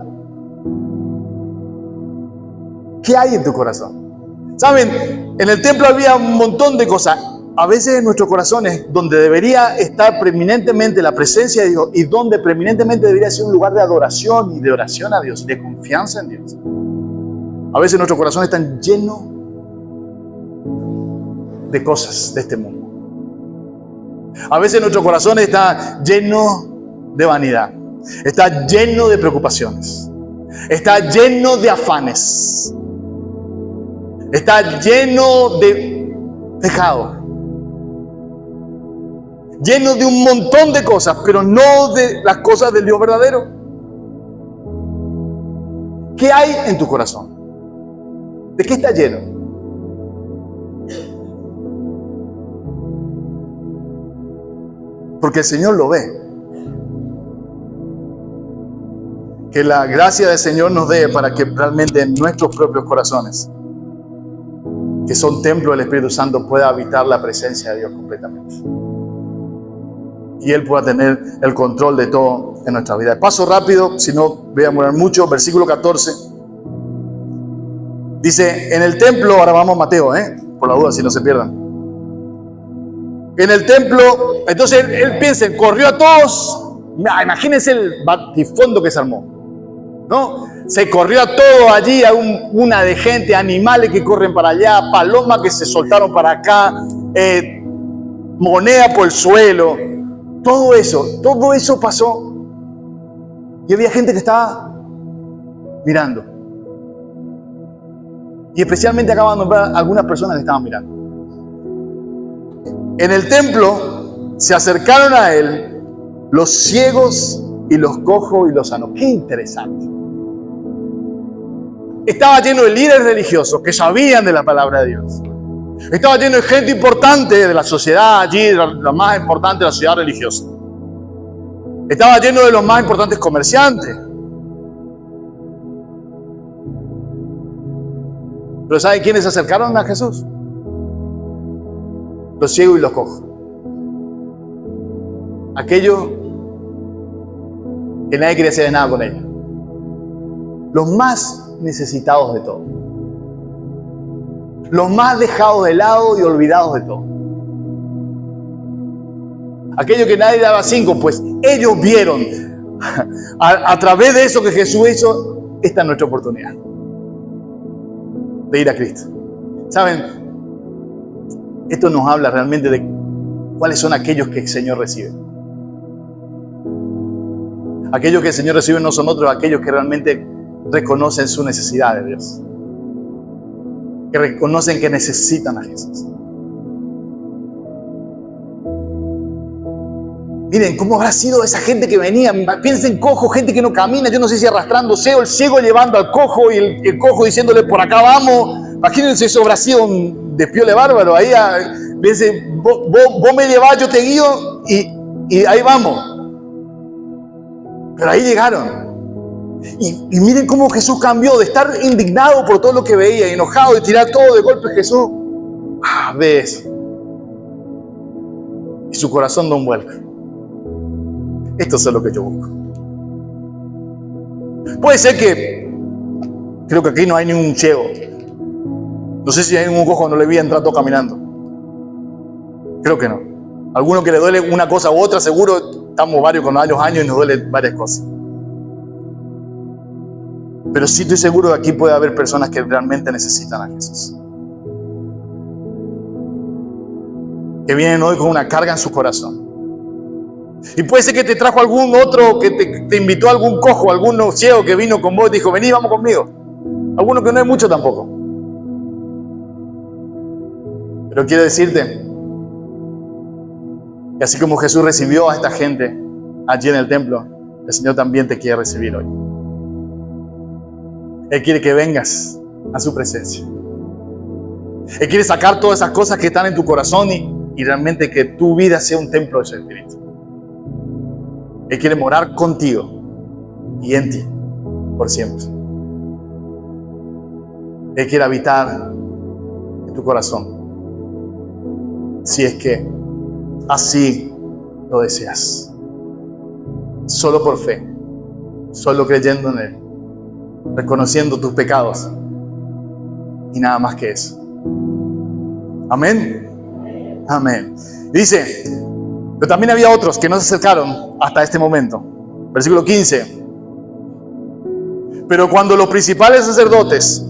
¿Qué hay en tu corazón? Saben, en el templo había un montón de cosas. A veces en nuestros corazones, donde debería estar preeminentemente la presencia de Dios, y donde preeminentemente debería ser un lugar de adoración y de oración a Dios, de confianza en Dios, a veces nuestros corazones están llenos de cosas de este mundo. A veces nuestro corazón está lleno de vanidad, está lleno de preocupaciones, está lleno de afanes, está lleno de pecado, lleno de un montón de cosas, pero no de las cosas del Dios verdadero. ¿Qué hay en tu corazón? ¿De qué está lleno? Porque el Señor lo ve. Que la gracia del Señor nos dé para que realmente en nuestros propios corazones, que son templo del Espíritu Santo, pueda habitar la presencia de Dios completamente. Y Él pueda tener el control de todo en nuestra vida. Paso rápido, si no voy a demorar mucho. Versículo 14. Dice, en el templo, ahora vamos a Mateo, por la duda, si no se pierdan. En el templo, entonces él piensa, corrió a todos. Imagínense el batifondo que se armó, ¿no? Se corrió a todo allí, a una de gente, animales que corren para allá, palomas que se soltaron para acá, moneda por el suelo. Todo eso pasó. Y había gente que estaba mirando. Y especialmente acaban de nombrar algunas personas que estaban mirando. En el templo se acercaron a Él los ciegos y los cojos y los sanos. ¡Qué interesante! Estaba lleno de líderes religiosos que sabían de la palabra de Dios. Estaba lleno de gente importante de la sociedad allí, la más importante de la sociedad religiosa. Estaba lleno de los más importantes comerciantes. Pero ¿saben quiénes se acercaron a Jesús? Los ciegos y los cojos. Aquellos que nadie quería hacer nada con ellos. Los más necesitados de todo. Los más dejados de lado y olvidados de todo. Aquellos que nadie daba 5, pues ellos vieron a través de eso que Jesús hizo. Esta es nuestra oportunidad de ir a Cristo. ¿Saben? Esto nos habla realmente de cuáles son aquellos que el Señor recibe. Aquellos que el Señor recibe no son otros, aquellos que realmente reconocen su necesidad de Dios. Que reconocen que necesitan a Jesús. Miren, ¿cómo habrá sido esa gente que venía? Piensen cojo, gente que no camina, yo no sé si arrastrándose, o el ciego llevando al cojo y el cojo diciéndole por acá vamos. Imagínense, eso habrá sido un despiole bárbaro. Ahí dice, vos me llevás, yo te guío y ahí vamos. Pero ahí llegaron. Y miren cómo Jesús cambió de estar indignado por todo lo que veía, enojado, de tirar todo de golpe. Jesús, ves. y su corazón da un vuelco. Esto es lo que yo busco. Puede ser que, creo que aquí no hay ningún ciego. No sé si hay ningún cojo, no le vi entrar todo caminando. Creo que no. Alguno que le duele una cosa u otra, seguro estamos varios con varios años y nos duele varias cosas. Pero sí estoy seguro que aquí puede haber personas que realmente necesitan a Jesús. Que vienen hoy con una carga en su corazón. Y puede ser que te trajo algún otro, que te invitó a algún cojo, algún ciego que vino con vos y dijo, vení, vamos conmigo. Alguno que no es mucho tampoco. Pero quiero decirte que así como Jesús recibió a esta gente allí en el templo, el Señor también te quiere recibir hoy. Él quiere que vengas a su presencia. Él quiere sacar todas esas cosas que están en tu corazón y realmente que tu vida sea un templo de su Espíritu. Él quiere morar contigo y en ti por siempre. Él quiere habitar en tu corazón, si es que así lo deseas. Solo por fe, solo creyendo en Él, reconociendo tus pecados y nada más que eso. Amén. Amén. Dice, pero también había otros que no se acercaron hasta este momento. Versículo 15. Pero cuando los principales sacerdotes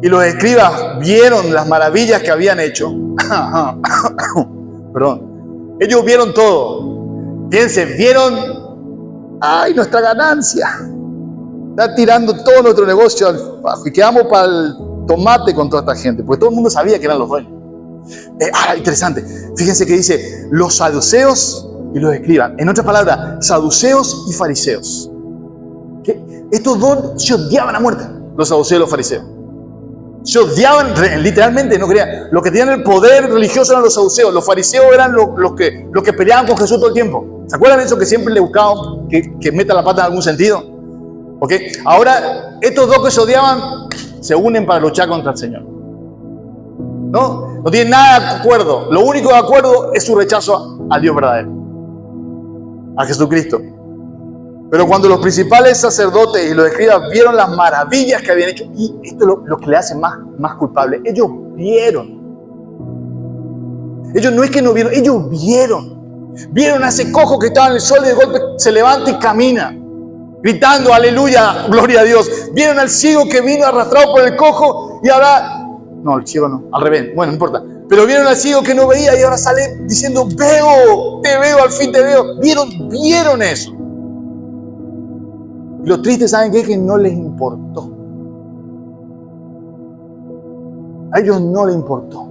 y los escribas vieron las maravillas que habían hecho, perdón, ellos vieron todo. Fíjense, vieron, ay, nuestra ganancia. Está tirando todo nuestro negocio abajo y quedamos para el tomate con toda esta gente, porque todo el mundo sabía que eran los dueños. Interesante. Fíjense que dice los saduceos y los escribas. En otras palabras, saduceos y fariseos. Estos dos se odiaban a muerte, los saduceos y los fariseos. Se odiaban, literalmente, no creían. Los que tenían el poder religioso eran los saduceos. Los fariseos eran los que peleaban con Jesús todo el tiempo. ¿Se acuerdan de eso que siempre le buscaban que meta la pata en algún sentido? ¿Ok? Ahora, estos dos que se odiaban se unen para luchar contra el Señor. No tienen nada de acuerdo. Lo único de acuerdo es su rechazo al Dios verdadero, a Jesucristo. Pero cuando los principales sacerdotes y los escribas vieron las maravillas que habían hecho, y esto es lo que le hace más culpable, ellos vieron. Ellos no es que no vieron, ellos vieron. Vieron a ese cojo que estaba en el sol y de golpe se levanta y camina, gritando aleluya, gloria a Dios. Vieron al ciego que vino arrastrado por el cojo y ahora... No, el ciego no, al revés, bueno, no importa. Pero vieron al ciego que no veía y ahora sale diciendo, veo, te veo, al fin te veo. Vieron eso. Y lo triste, ¿saben qué? Que no les importó. A ellos no les importó.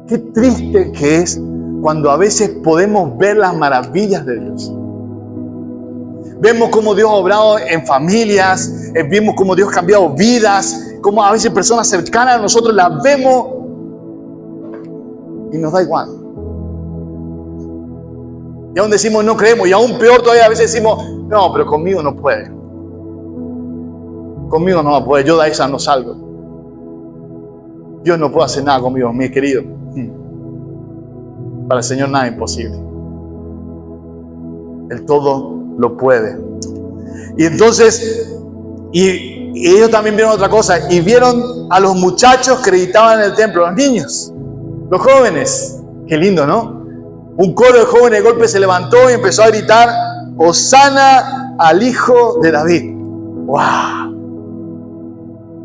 Qué triste que es cuando a veces podemos ver las maravillas de Dios. Vemos cómo Dios ha obrado en familias, vemos cómo Dios ha cambiado vidas, cómo a veces personas cercanas a nosotros las vemos y nos da igual. Y aún decimos no creemos, y aún peor todavía a veces decimos, no, pero conmigo no puede. Conmigo no va a poder, yo de esa no salgo. Dios no puede hacer nada conmigo, mi querido. Para el Señor nada es imposible. Él todo lo puede. Y entonces, y ellos también vieron otra cosa, y vieron a los muchachos que gritaban en el templo, los niños, los jóvenes. Qué lindo, ¿no? Un coro de jóvenes de golpe se levantó y empezó a gritar, Hosana al Hijo de David. ¡Wow!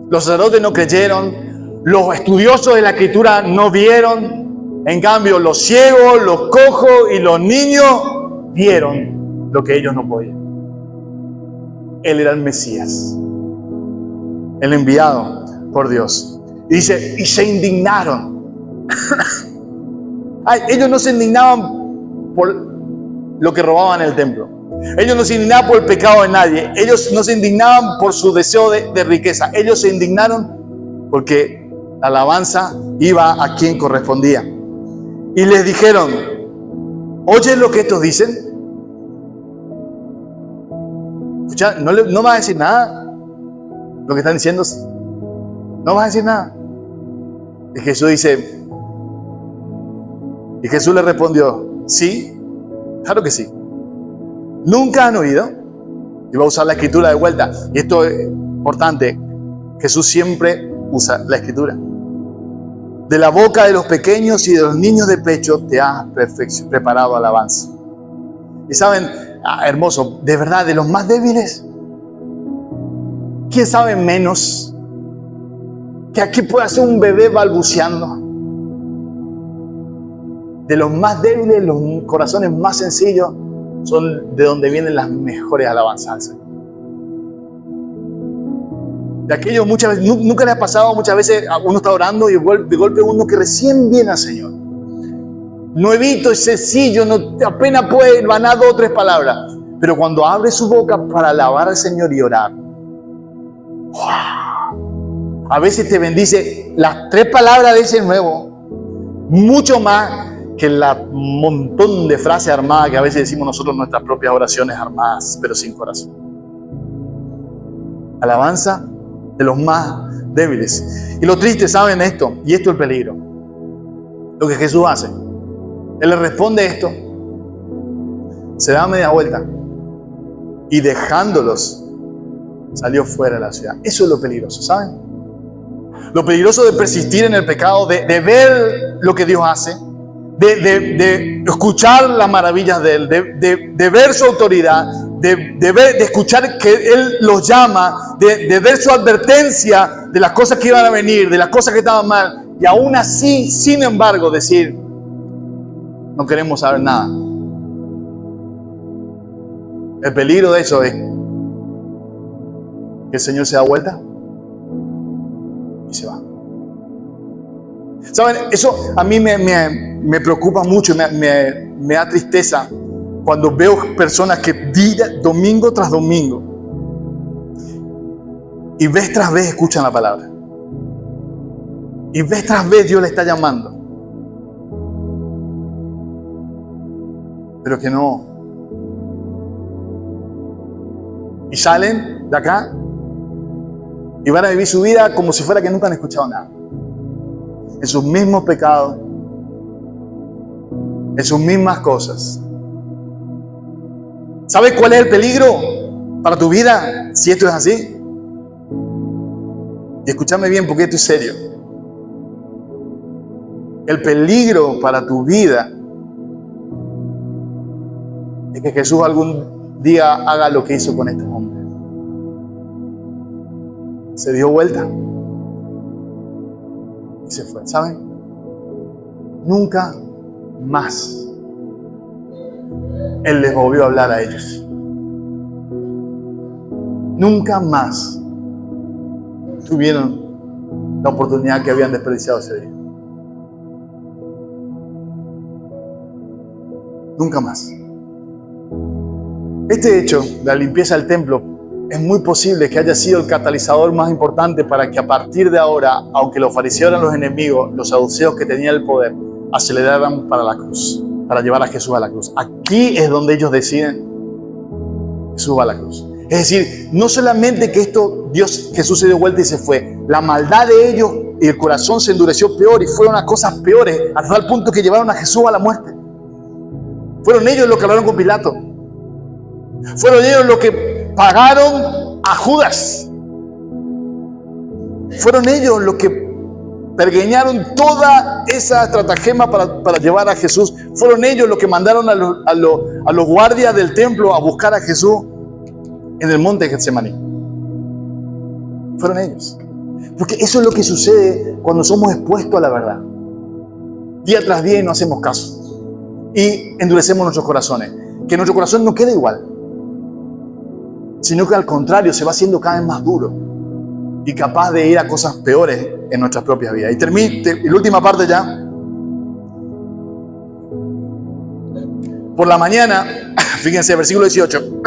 Los sacerdotes no creyeron, los estudiosos de la Escritura no vieron, en cambio los ciegos, los cojos y los niños vieron lo que ellos no podían. Él era el Mesías, el enviado por Dios. Y dice, y se indignaron. Ay, ellos no se indignaban por lo que robaban en el templo. Ellos no se indignaban por el pecado de nadie. Ellos no se indignaban por su deseo de riqueza. Ellos se indignaron porque la alabanza iba a quien correspondía. Y les dijeron, ¿oyes lo que estos dicen? Escucha, no vas a decir nada. Lo que están diciendo, no vas a decir nada. Y Jesús dice, Y Jesús le respondió, sí, claro que sí. Nunca han oído. Y va a usar la escritura de vuelta. Y esto es importante. Jesús siempre usa la escritura. De la boca de los pequeños y de los niños de pecho te has preparado alabanza. Y saben, hermoso, de verdad, de los más débiles, ¿quién sabe menos que aquí puede ser un bebé balbuceando? De los más débiles, los corazones más sencillos, son de donde vienen las mejores alabanzas. De aquellos muchas veces, nunca les ha pasado, muchas veces uno está orando y de golpe uno que recién viene al Señor. Nuevito y sencillo, apenas puede vanar 2 o 3 palabras. Pero cuando abre su boca para alabar al Señor y orar, ¡wow! A veces te bendice las 3 palabras de ese nuevo, mucho más que el montón de frases armadas que a veces decimos nosotros en nuestras propias oraciones armadas, pero sin corazón. Alabanza de los más débiles. Y lo triste, ¿saben esto? Y esto es el peligro. Lo que Jesús hace. Él le responde esto, se da media vuelta y dejándolos salió fuera de la ciudad. Eso es lo peligroso, ¿saben? Lo peligroso de persistir en el pecado, de ver lo que Dios hace, de escuchar las maravillas de Él, de ver su autoridad, de escuchar que Él los llama, de ver su advertencia de las cosas que iban a venir, de las cosas que estaban mal, y aún así, sin embargo, decir, no queremos saber nada. El peligro de eso es que el Señor se da vuelta y se va. ¿Saben? Eso a mí me preocupa mucho, me da tristeza cuando veo personas que domingo tras domingo y vez tras vez escuchan la palabra. Y vez tras vez Dios le está llamando. Pero que no. Y salen de acá y van a vivir su vida como si fuera que nunca han escuchado nada. En sus mismos pecados, en sus mismas cosas. ¿Sabes cuál es el peligro para tu vida si esto es así? Y escúchame bien porque esto es serio. El peligro para tu vida es que Jesús algún día haga lo que hizo con estos hombres. Se dio vuelta y se fue. ¿Saben? Nunca más Él les volvió a hablar a ellos. Nunca más tuvieron la oportunidad que habían desperdiciado ese día. Nunca más. Este hecho de la limpieza del templo es muy posible que haya sido el catalizador más importante para que a partir de ahora, aunque los fariseos eran los enemigos, los saduceos que tenían el poder, aceleraran para la cruz, para llevar a Jesús a la cruz. Aquí es donde ellos deciden, Jesús va a la cruz. Es decir, no solamente que Jesús se dio vuelta y se fue, la maldad de ellos y el corazón se endureció peor y fueron a cosas peores, hasta tal punto que llevaron a Jesús a la muerte. Fueron ellos los que hablaron con Pilato. Fueron ellos los que pagaron a Judas. Fueron ellos los que pergeñaron toda esa estratagema para llevar a Jesús. Fueron ellos los que mandaron a los guardias del templo a buscar a Jesús en el monte de Getsemaní. Fueron ellos. Porque eso es lo que sucede cuando somos expuestos a la verdad. Día tras día y no hacemos caso. Y endurecemos nuestros corazones. Que nuestro corazón no quede igual, sino que al contrario se va haciendo cada vez más duro y capaz de ir a cosas peores en nuestras propias vidas. Y la última parte ya. Por la mañana, fíjense, versículo 18.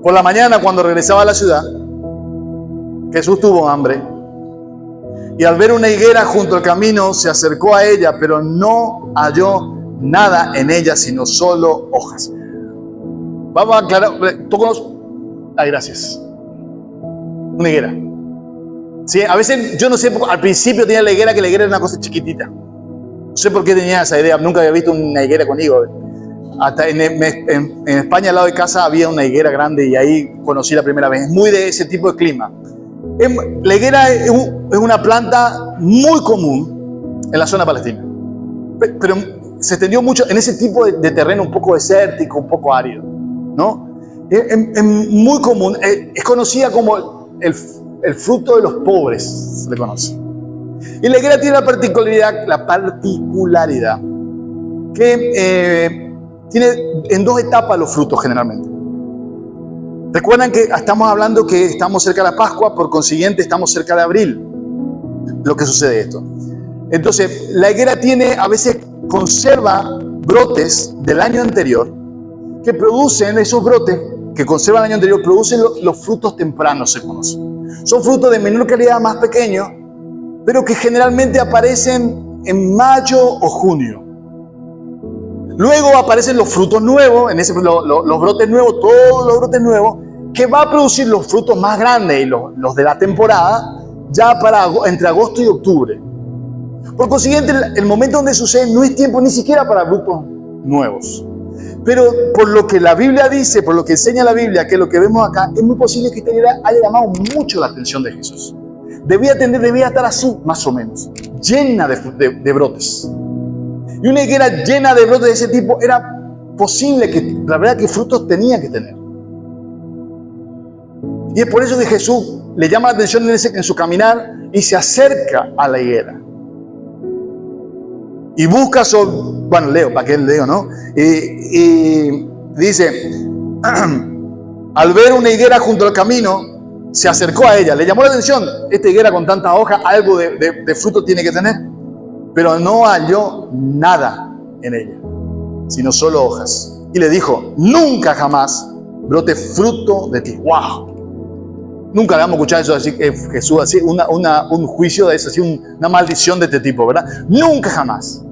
Por la mañana, cuando regresaba a la ciudad, Jesús tuvo hambre. Y al ver una higuera junto al camino, se acercó a ella, pero no halló nada en ella, sino solo hojas. Vamos a aclarar. Tócanos. Ay, gracias. Una higuera. ¿Sí? A veces, yo no sé, al principio tenía la higuera, que la higuera era una cosa chiquitita. No sé por qué tenía esa idea, nunca había visto una higuera con higos. Hasta en España, al lado de casa, había una higuera grande y ahí conocí la primera vez. Es muy de ese tipo de clima. La higuera es una planta muy común en la zona palestina, pero se extendió mucho en ese tipo de terreno un poco desértico, un poco árido, ¿no? Es muy común, es conocida como el fruto de los pobres, se le conoce. Y la higuera tiene la particularidad que tiene en 2 etapas los frutos generalmente. Recuerdan que estamos hablando que estamos cerca de la Pascua, por consiguiente estamos cerca de abril, lo que sucede esto. Entonces, la higuera a veces conserva brotes del año anterior, que producen esos brotes, que conservan el año anterior, producen los frutos tempranos, se conocen. Son frutos de menor calidad, más pequeños, pero que generalmente aparecen en mayo o junio. Luego aparecen los frutos nuevos, los brotes nuevos, todos los brotes nuevos, que va a producir los frutos más grandes y los de la temporada, ya entre agosto y octubre. Por consiguiente, el momento donde sucede no es tiempo ni siquiera para frutos nuevos. Pero por lo que la Biblia dice, por lo que enseña la Biblia, que es lo que vemos acá, es muy posible que esta higuera haya llamado mucho la atención de Jesús. Debía estar así, más o menos, llena de brotes. Y una higuera llena de brotes de ese tipo era posible la verdad que frutos tenía que tener. Y es por eso que Jesús le llama la atención en su caminar y se acerca a la higuera. Y busca leo, para que leo, ¿no? Y dice, al ver una higuera junto al camino, se acercó a ella. Le llamó la atención, esta higuera con tantas hojas, algo de fruto tiene que tener. Pero no halló nada en ella, sino solo hojas. Y le dijo, nunca jamás brote fruto de ti. ¡Wow! Nunca le hemos escuchado eso así, Jesús, así, un juicio de eso, así, una maldición de este tipo, ¿verdad? Nunca jamás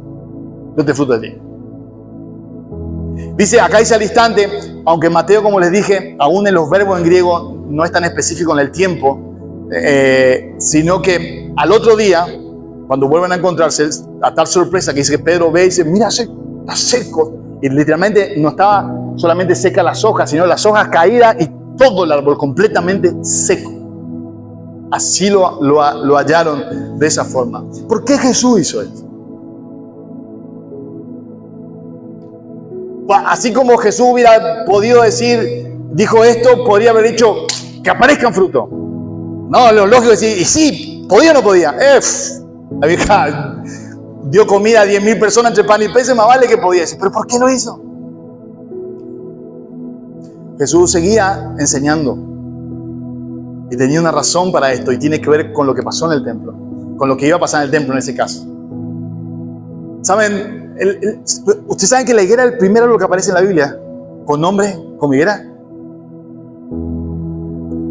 brote fruto de ti. Acá dice al instante, aunque Mateo, como les dije, aún en los verbos en griego no es tan específico en el tiempo, sino que al otro día, cuando vuelven a encontrarse, a tal sorpresa que dice que Pedro ve y dice, mira, está seco. Y literalmente no estaba solamente seca las hojas, sino las hojas caídas y todo el árbol completamente seco. Así lo hallaron de esa forma. ¿Por qué Jesús hizo esto? Así como Jesús hubiera podido dijo esto, podría haber dicho que aparezcan frutos. No, lo lógico es decir, y sí, ¿podía o no podía? La vieja dio comida a 10.000 personas entre pan y peces, más vale que podía decir. ¿Pero por qué lo hizo? Jesús seguía enseñando y tenía una razón para esto, y tiene que ver con lo que pasó en el templo, con lo que iba a pasar en el templo en ese caso. ¿Saben? ¿Ustedes saben que la higuera es el primer árbol que aparece en la Biblia con nombre, con higuera?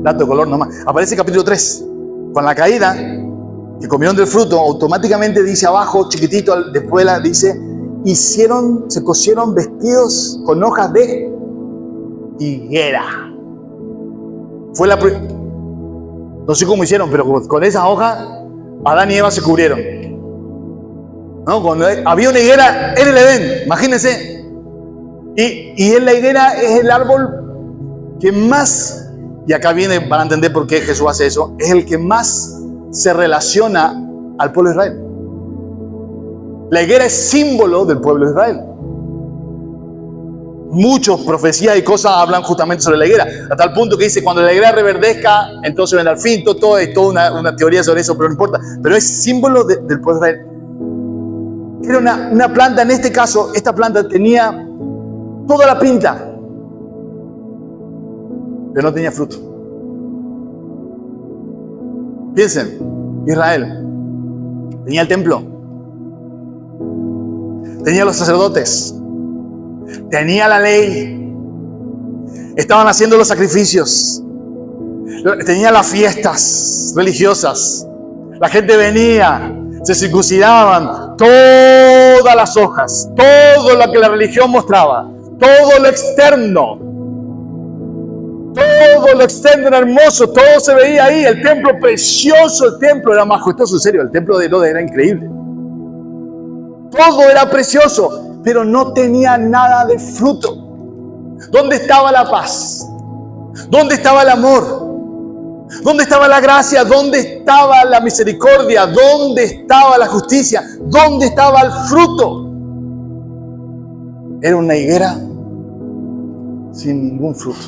Dato de color nomás. Aparece en capítulo 3. Con la caída, que comieron del fruto, automáticamente dice abajo, chiquitito, después dice, se cosieron vestidos con hojas de higuera. No sé cómo hicieron, pero con esas hojas, Adán y Eva se cubrieron. ¿No? Cuando había una higuera en el Edén, imagínense. Y en la higuera es el árbol que más, y acá viene para entender por qué Jesús hace eso, es el que más se relaciona al pueblo de Israel. La higuera es símbolo del pueblo de Israel. Muchas profecías y cosas hablan justamente sobre la higuera, a tal punto que dice, cuando la higuera reverdezca, entonces vendrá el fin. Todo es toda una teoría sobre eso, pero no importa. Pero es símbolo del pueblo de Israel. Era una planta, en este caso, esta planta tenía toda la pinta, pero no tenía fruto. Piensen, Israel tenía el templo, tenía los sacerdotes, tenía la ley, estaban haciendo los sacrificios, tenía las fiestas religiosas, la gente venía, se circuncidaban, todas las hojas, todo lo que la religión mostraba, todo lo externo era hermoso, todo se veía ahí, el templo precioso, el templo era majestuoso, en serio, el templo de Herodes era increíble. Todo era precioso, pero no tenía nada de fruto. ¿Dónde estaba la paz? ¿Dónde estaba el amor? ¿Dónde estaba la gracia? ¿Dónde estaba la misericordia? ¿Dónde estaba la justicia? ¿Dónde estaba el fruto? Era una higuera sin ningún fruto.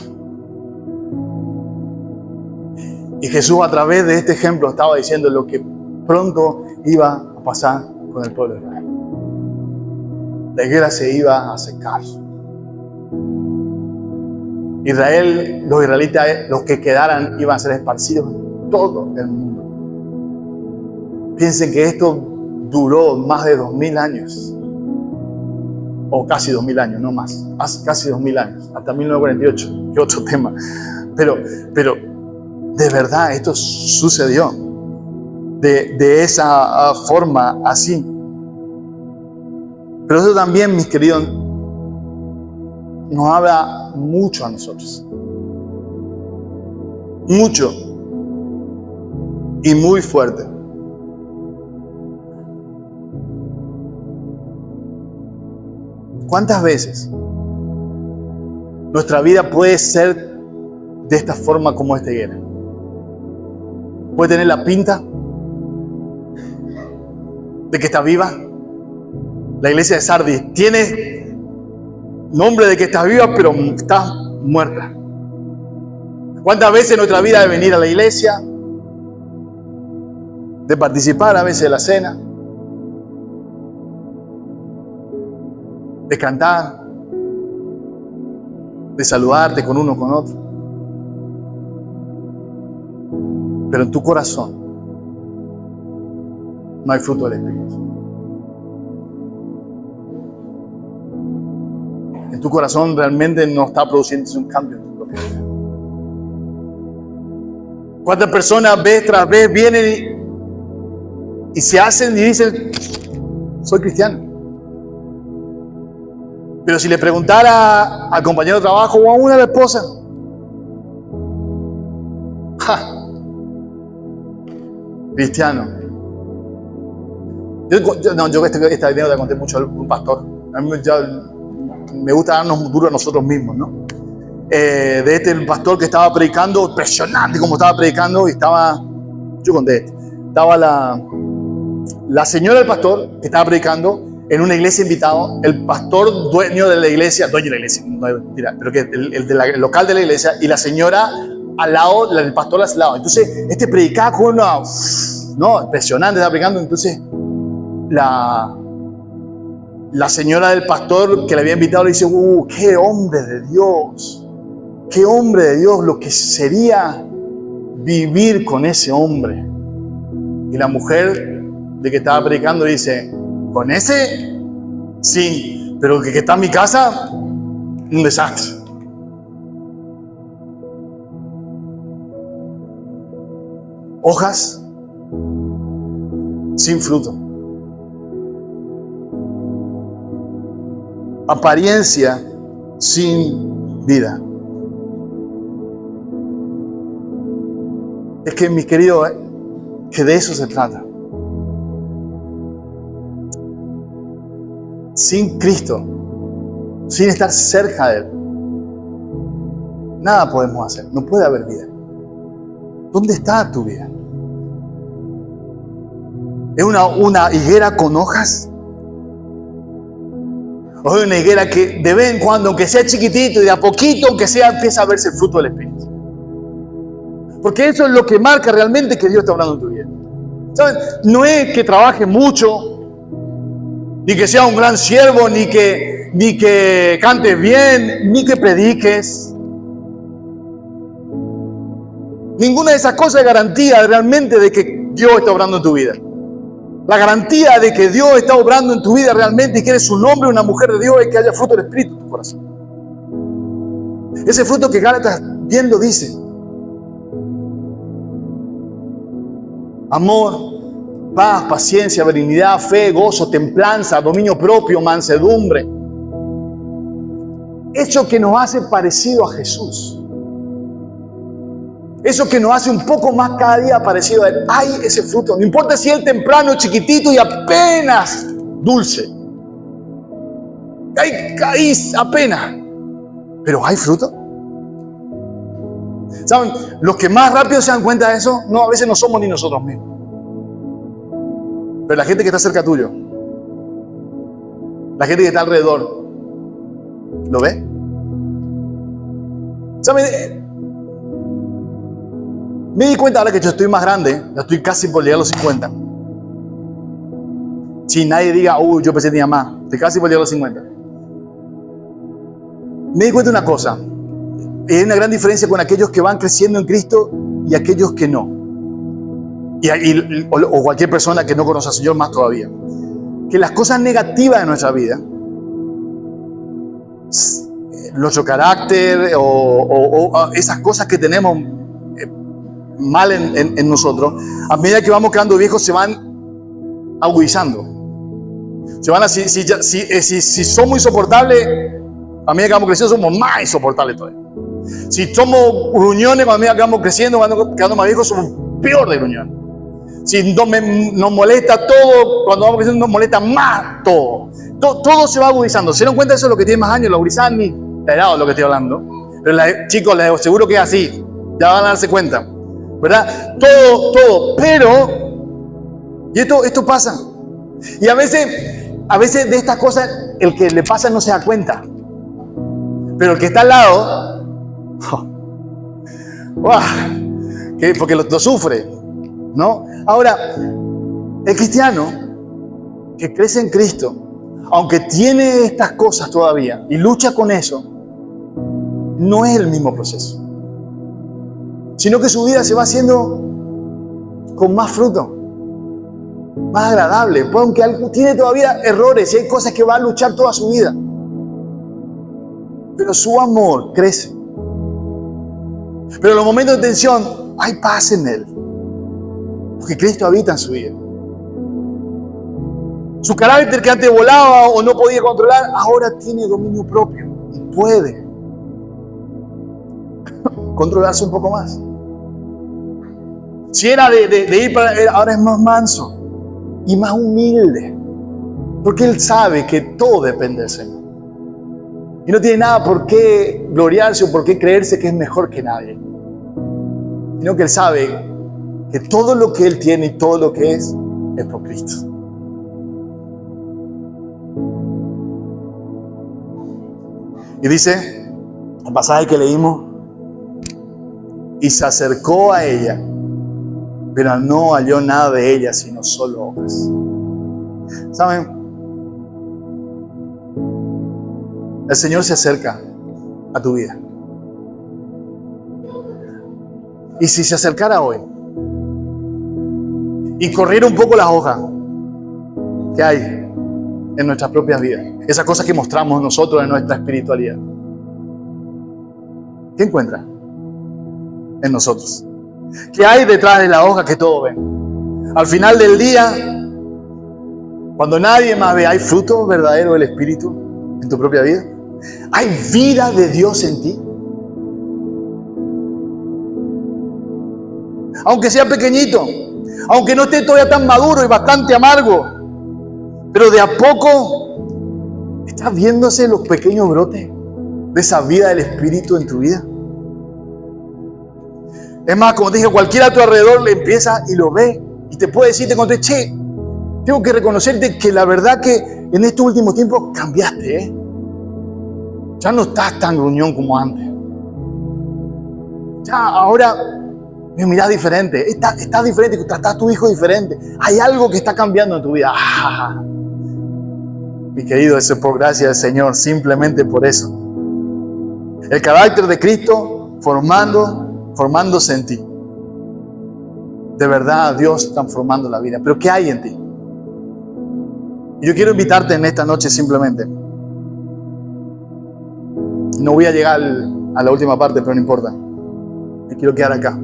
Y Jesús, a través de este ejemplo, estaba diciendo lo que pronto iba a pasar con el pueblo de Israel. La higuera se iba a secar. Israel, los israelitas, los que quedaran, iban a ser esparcidos en todo el mundo. Piensen que esto duró más de 2000 años. O casi 2000 años, no más. Casi 2000 años. Hasta 1948, que otro tema. Pero de verdad esto sucedió. De esa forma, así. Pero eso también, mis queridos, nos habla mucho a nosotros. Mucho. Y muy fuerte. ¿Cuántas veces nuestra vida puede ser de esta forma como esta higuera? Puede tener la pinta de que está viva. La iglesia de Sardis tiene nombre de que está viva, pero está muerta. ¿Cuántas veces en nuestra vida de venir a la iglesia, de participar a veces de la cena, de cantar, de saludarte con uno con otro, pero en tu corazón no hay fruto del Espíritu? En tu corazón realmente no está produciéndose un cambio en tu propia vida. ¿Cuántas personas vez tras vez vienen y se hacen y dicen, soy cristiano? Pero si le preguntara al compañero de trabajo o a una de la esposa, cristiano. Yo esta idea la conté mucho a un pastor. A mí me gusta darnos duro a nosotros mismos, ¿no? De el pastor que estaba predicando, impresionante como estaba predicando, y yo conté estaba la señora del pastor que estaba predicando en una iglesia invitado, el pastor dueño de la iglesia, no, mentira, pero que el local de la iglesia, y la señora al lado, el pastor al lado. Entonces, predicaba con una, no, impresionante, estaba predicando. Entonces, la señora del pastor que le había invitado le dice, qué hombre de Dios, lo que sería vivir con ese hombre. Y la mujer de que estaba predicando dice, ¿con ese? Sí, pero el que está en mi casa, un desastre. Hojas sin fruto. Apariencia sin vida. Es que, mis queridos, que de eso se trata. Sin Cristo, sin estar cerca de Él, nada podemos hacer. No puede haber vida. ¿Dónde está tu vida? ¿Es una higuera con hojas? ¿O es una higuera que de vez en cuando, aunque sea chiquitito y de a poquito, aunque sea, empieza a verse el fruto del Espíritu? Porque eso es lo que marca realmente que Dios está hablando en tu vida. ¿Saben? No es que trabajes mucho, ni que seas un gran siervo, ni que cantes bien, ni que prediques. Ninguna de esas cosas es garantía realmente de que Dios está obrando en tu vida. La garantía de que Dios está obrando en tu vida realmente y que eres un hombre o una mujer de Dios es que haya fruto del Espíritu en tu corazón. Ese fruto que Gálatas bien lo dice. Amor, paz, paciencia, benignidad, fe, gozo, templanza, dominio propio, mansedumbre. Eso que nos hace parecido a Jesús. Eso que nos hace un poco más cada día parecido a Él. Hay ese fruto. No importa si es temprano, chiquitito y apenas dulce. Caí apenas. Pero hay fruto. ¿Saben? Los que más rápido se dan cuenta de eso, no, a veces no somos ni nosotros mismos. Pero la gente que está cerca tuyo, la gente que está alrededor, ¿lo ve? ¿Saben? Me di cuenta ahora que yo estoy más grande, ya estoy casi por llegar a los 50. Si nadie diga, yo pensé que tenía más, estoy casi por llegar a los 50. Me di cuenta de una cosa. Hay una gran diferencia con aquellos que van creciendo en Cristo y aquellos que no. O cualquier persona que no conoce al Señor más todavía. Que las cosas negativas de nuestra vida, nuestro carácter o esas cosas que tenemos mal en nosotros, a medida que vamos quedando viejos se van agudizando. Si somos insoportables, a medida que vamos creciendo somos más insoportables todavía. Si somos gruñones, cuando a medida que vamos creciendo, quedando más viejos, somos peor de gruñones. Si nos molesta todo, cuando vamos creciendo nos molesta más todo. Todo se va agudizando. ¿Se dan cuenta de eso? Los que tienen más años lo agudizan ni enterado de lo que estoy hablando. Pero chicos, les aseguro que es así. Ya van a darse cuenta. ¿Verdad? Todo. Pero, y esto pasa. Y a veces de estas cosas, el que le pasa no se da cuenta. Pero el que está al lado, porque lo sufre, ¿no? Ahora, el cristiano que crece en Cristo, aunque tiene estas cosas todavía y lucha con eso, no es el mismo proceso, sino que su vida se va haciendo con más fruto, más agradable, pues aunque tiene todavía errores y hay cosas que va a luchar toda su vida, pero su amor crece. Pero en los momentos de tensión hay paz en él, porque Cristo habita en su vida. Su carácter que antes volaba o no podía controlar, ahora tiene dominio propio y puede controlarse un poco más. Si era de ir para él, ahora es más manso y más humilde, porque él sabe que todo depende del Señor. Y no tiene nada por qué gloriarse o por qué creerse que es mejor que nadie, sino que él sabe que todo lo que él tiene y todo lo que es por Cristo. Y dice, el pasaje que leímos, y se acercó a ella, pero no halló nada de ella, sino solo hojas. ¿Saben? El Señor se acerca a tu vida. Y si se acercara hoy y corriera un poco las hojas que hay en nuestras propias vidas, esas cosas que mostramos nosotros en nuestra espiritualidad, ¿qué encuentra en nosotros? ¿Qué hay detrás de la hoja que todos ven? Al final del día, cuando nadie más ve, ¿hay fruto verdadero del Espíritu en tu propia vida? ¿Hay vida de Dios en ti? Aunque sea pequeñito, aunque no esté todavía tan maduro y bastante amargo, pero de a poco estás viéndose los pequeños brotes de esa vida del Espíritu en tu vida. Es más, como te dije, cualquiera a tu alrededor le empieza y lo ve y te puede decir, te conté, che, tengo que reconocerte que la verdad que en estos últimos tiempos cambiaste, ¿eh? Ya no estás tan gruñón como antes. Ya ahora me mirás diferente. Estás diferente, tratás a tu hijo diferente. Hay algo que está cambiando en tu vida. Mi querido, eso es por gracia del Señor, simplemente por eso. El carácter de Cristo formándose en ti. De verdad, Dios está formando la vida. Pero ¿qué hay en ti? Y yo quiero invitarte en esta noche simplemente. No voy a llegar a la última parte, pero no importa. Me quiero quedar acá.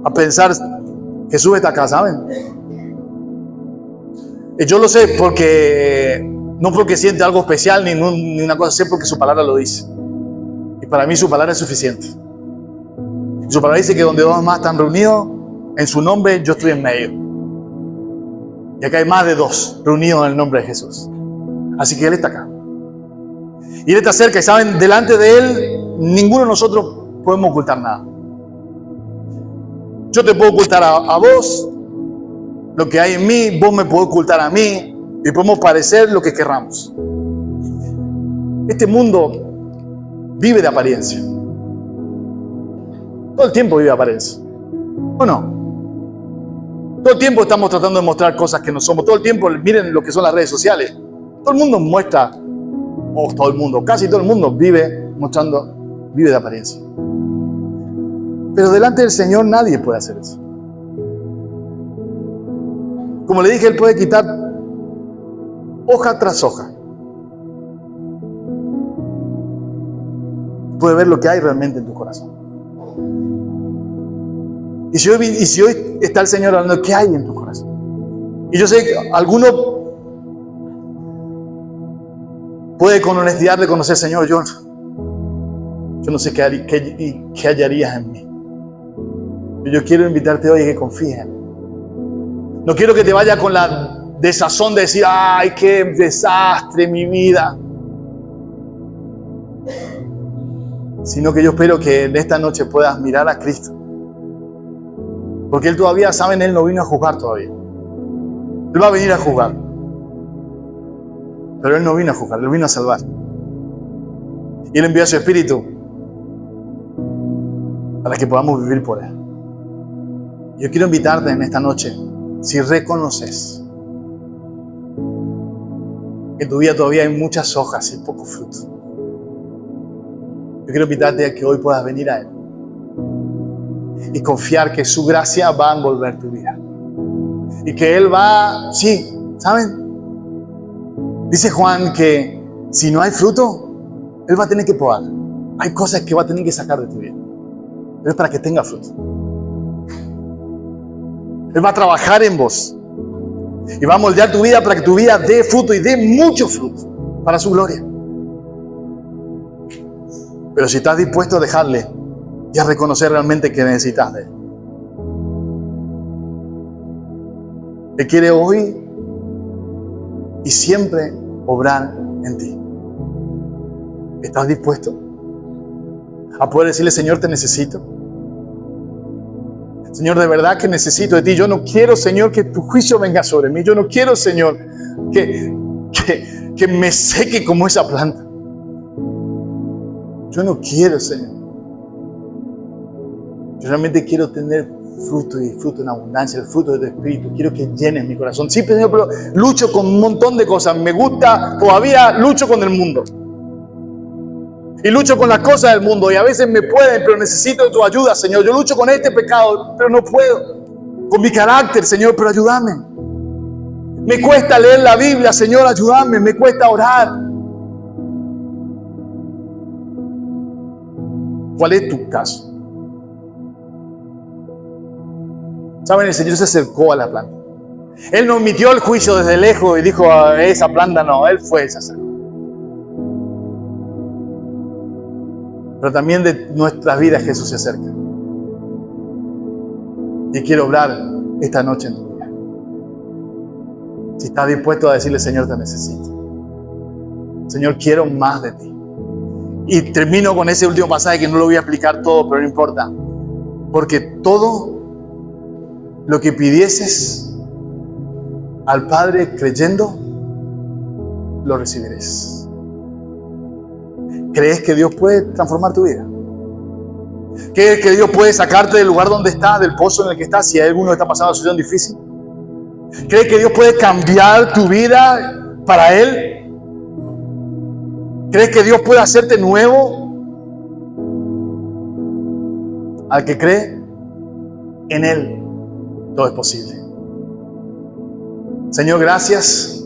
A pensar, Jesús está acá, ¿saben? Y yo lo sé no porque siente algo especial ni una cosa, sé porque su palabra lo dice. Y para mí su palabra es suficiente. Y su palabra dice que donde dos más están reunidos, en su nombre yo estoy en medio. Y acá hay más de 2 reunidos en el nombre de Jesús. Así que Él está acá. Y Él está cerca y saben, delante de Él, ninguno de nosotros podemos ocultar nada. Yo te puedo ocultar a vos lo que hay en mí, vos me podés ocultar a mí y podemos parecer lo que querramos. Este mundo vive de apariencia. Todo el tiempo vive de apariencia. ¿O no? Todo el tiempo estamos tratando de mostrar cosas que no somos. Todo el tiempo, miren lo que son las redes sociales. Todo el mundo muestra, o todo el mundo, casi todo el mundo vive de apariencia. Pero delante del Señor nadie puede hacer eso. Como le dije, Él puede quitar hoja tras hoja. Puede ver lo que hay realmente en tu corazón. Y si hoy está el Señor hablando de qué hay en tu corazón. Y yo sé que alguno puede con honestidad reconocer, Señor, yo no sé qué hallarías en mí. Yo quiero invitarte hoy a que confíes en mí. No quiero que te vayas con la desazón de decir, ay, qué desastre mi vida. Sino que yo espero que en esta noche puedas mirar a Cristo. Porque Él todavía, saben, Él no vino a juzgar todavía. Él va a venir a juzgar. Pero Él no vino a juzgar, Él vino a salvar. Y Él envió a su Espíritu para que podamos vivir por Él. Yo quiero invitarte en esta noche, si reconoces que en tu vida todavía hay muchas hojas y poco fruto. Yo quiero invitarte a que hoy puedas venir a Él y confiar que su gracia va a envolver tu vida. Y que Él va, sí, ¿saben? Dice Juan que si no hay fruto, Él va a tener que podar. Hay cosas que va a tener que sacar de tu vida. Pero es para que tenga fruto. Él va a trabajar en vos. Y va a moldear tu vida para que tu vida dé fruto y dé mucho fruto para su gloria. Pero si estás dispuesto a dejarle y a reconocer realmente que necesitas de Él. Él quiere hoy y siempre obrar en ti. ¿Estás dispuesto a poder decirle, Señor, te necesito? Señor, de verdad que necesito de ti. Yo no quiero, Señor, que tu juicio venga sobre mí. Yo no quiero, Señor, que me seque como esa planta. Yo no quiero, Señor. Yo realmente quiero tener fruto y fruto en abundancia, el fruto de tu Espíritu. Quiero que llenes mi corazón. Sí, Señor, pero lucho con un montón de cosas. Me gusta, todavía lucho con el mundo. Y lucho con las cosas del mundo. Y a veces me pueden, pero necesito tu ayuda, Señor. Yo lucho con este pecado, pero no puedo. Con mi carácter, Señor, pero ayúdame. Me cuesta leer la Biblia, Señor, ayúdame. Me cuesta orar. ¿Cuál es tu caso? ¿Saben? El Señor se acercó a la planta. Él no emitió el juicio desde lejos y dijo, esa planta no. Él fue, se acercó. Pero también de nuestras vidas Jesús se acerca. Y quiero obrar esta noche en tu vida. Si estás dispuesto a decirle, Señor, te necesito. Señor, quiero más de ti. Y termino con ese último pasaje que no lo voy a explicar todo, pero no importa. Porque todo lo que pidieses al Padre creyendo, lo recibirás. ¿Crees que Dios puede transformar tu vida? ¿Crees que Dios puede sacarte del lugar donde estás, del pozo en el que estás, si alguno está pasando una situación difícil? ¿Crees que Dios puede cambiar tu vida para Él? ¿Crees que Dios puede hacerte nuevo? Al que cree en Él, todo es posible. Señor, gracias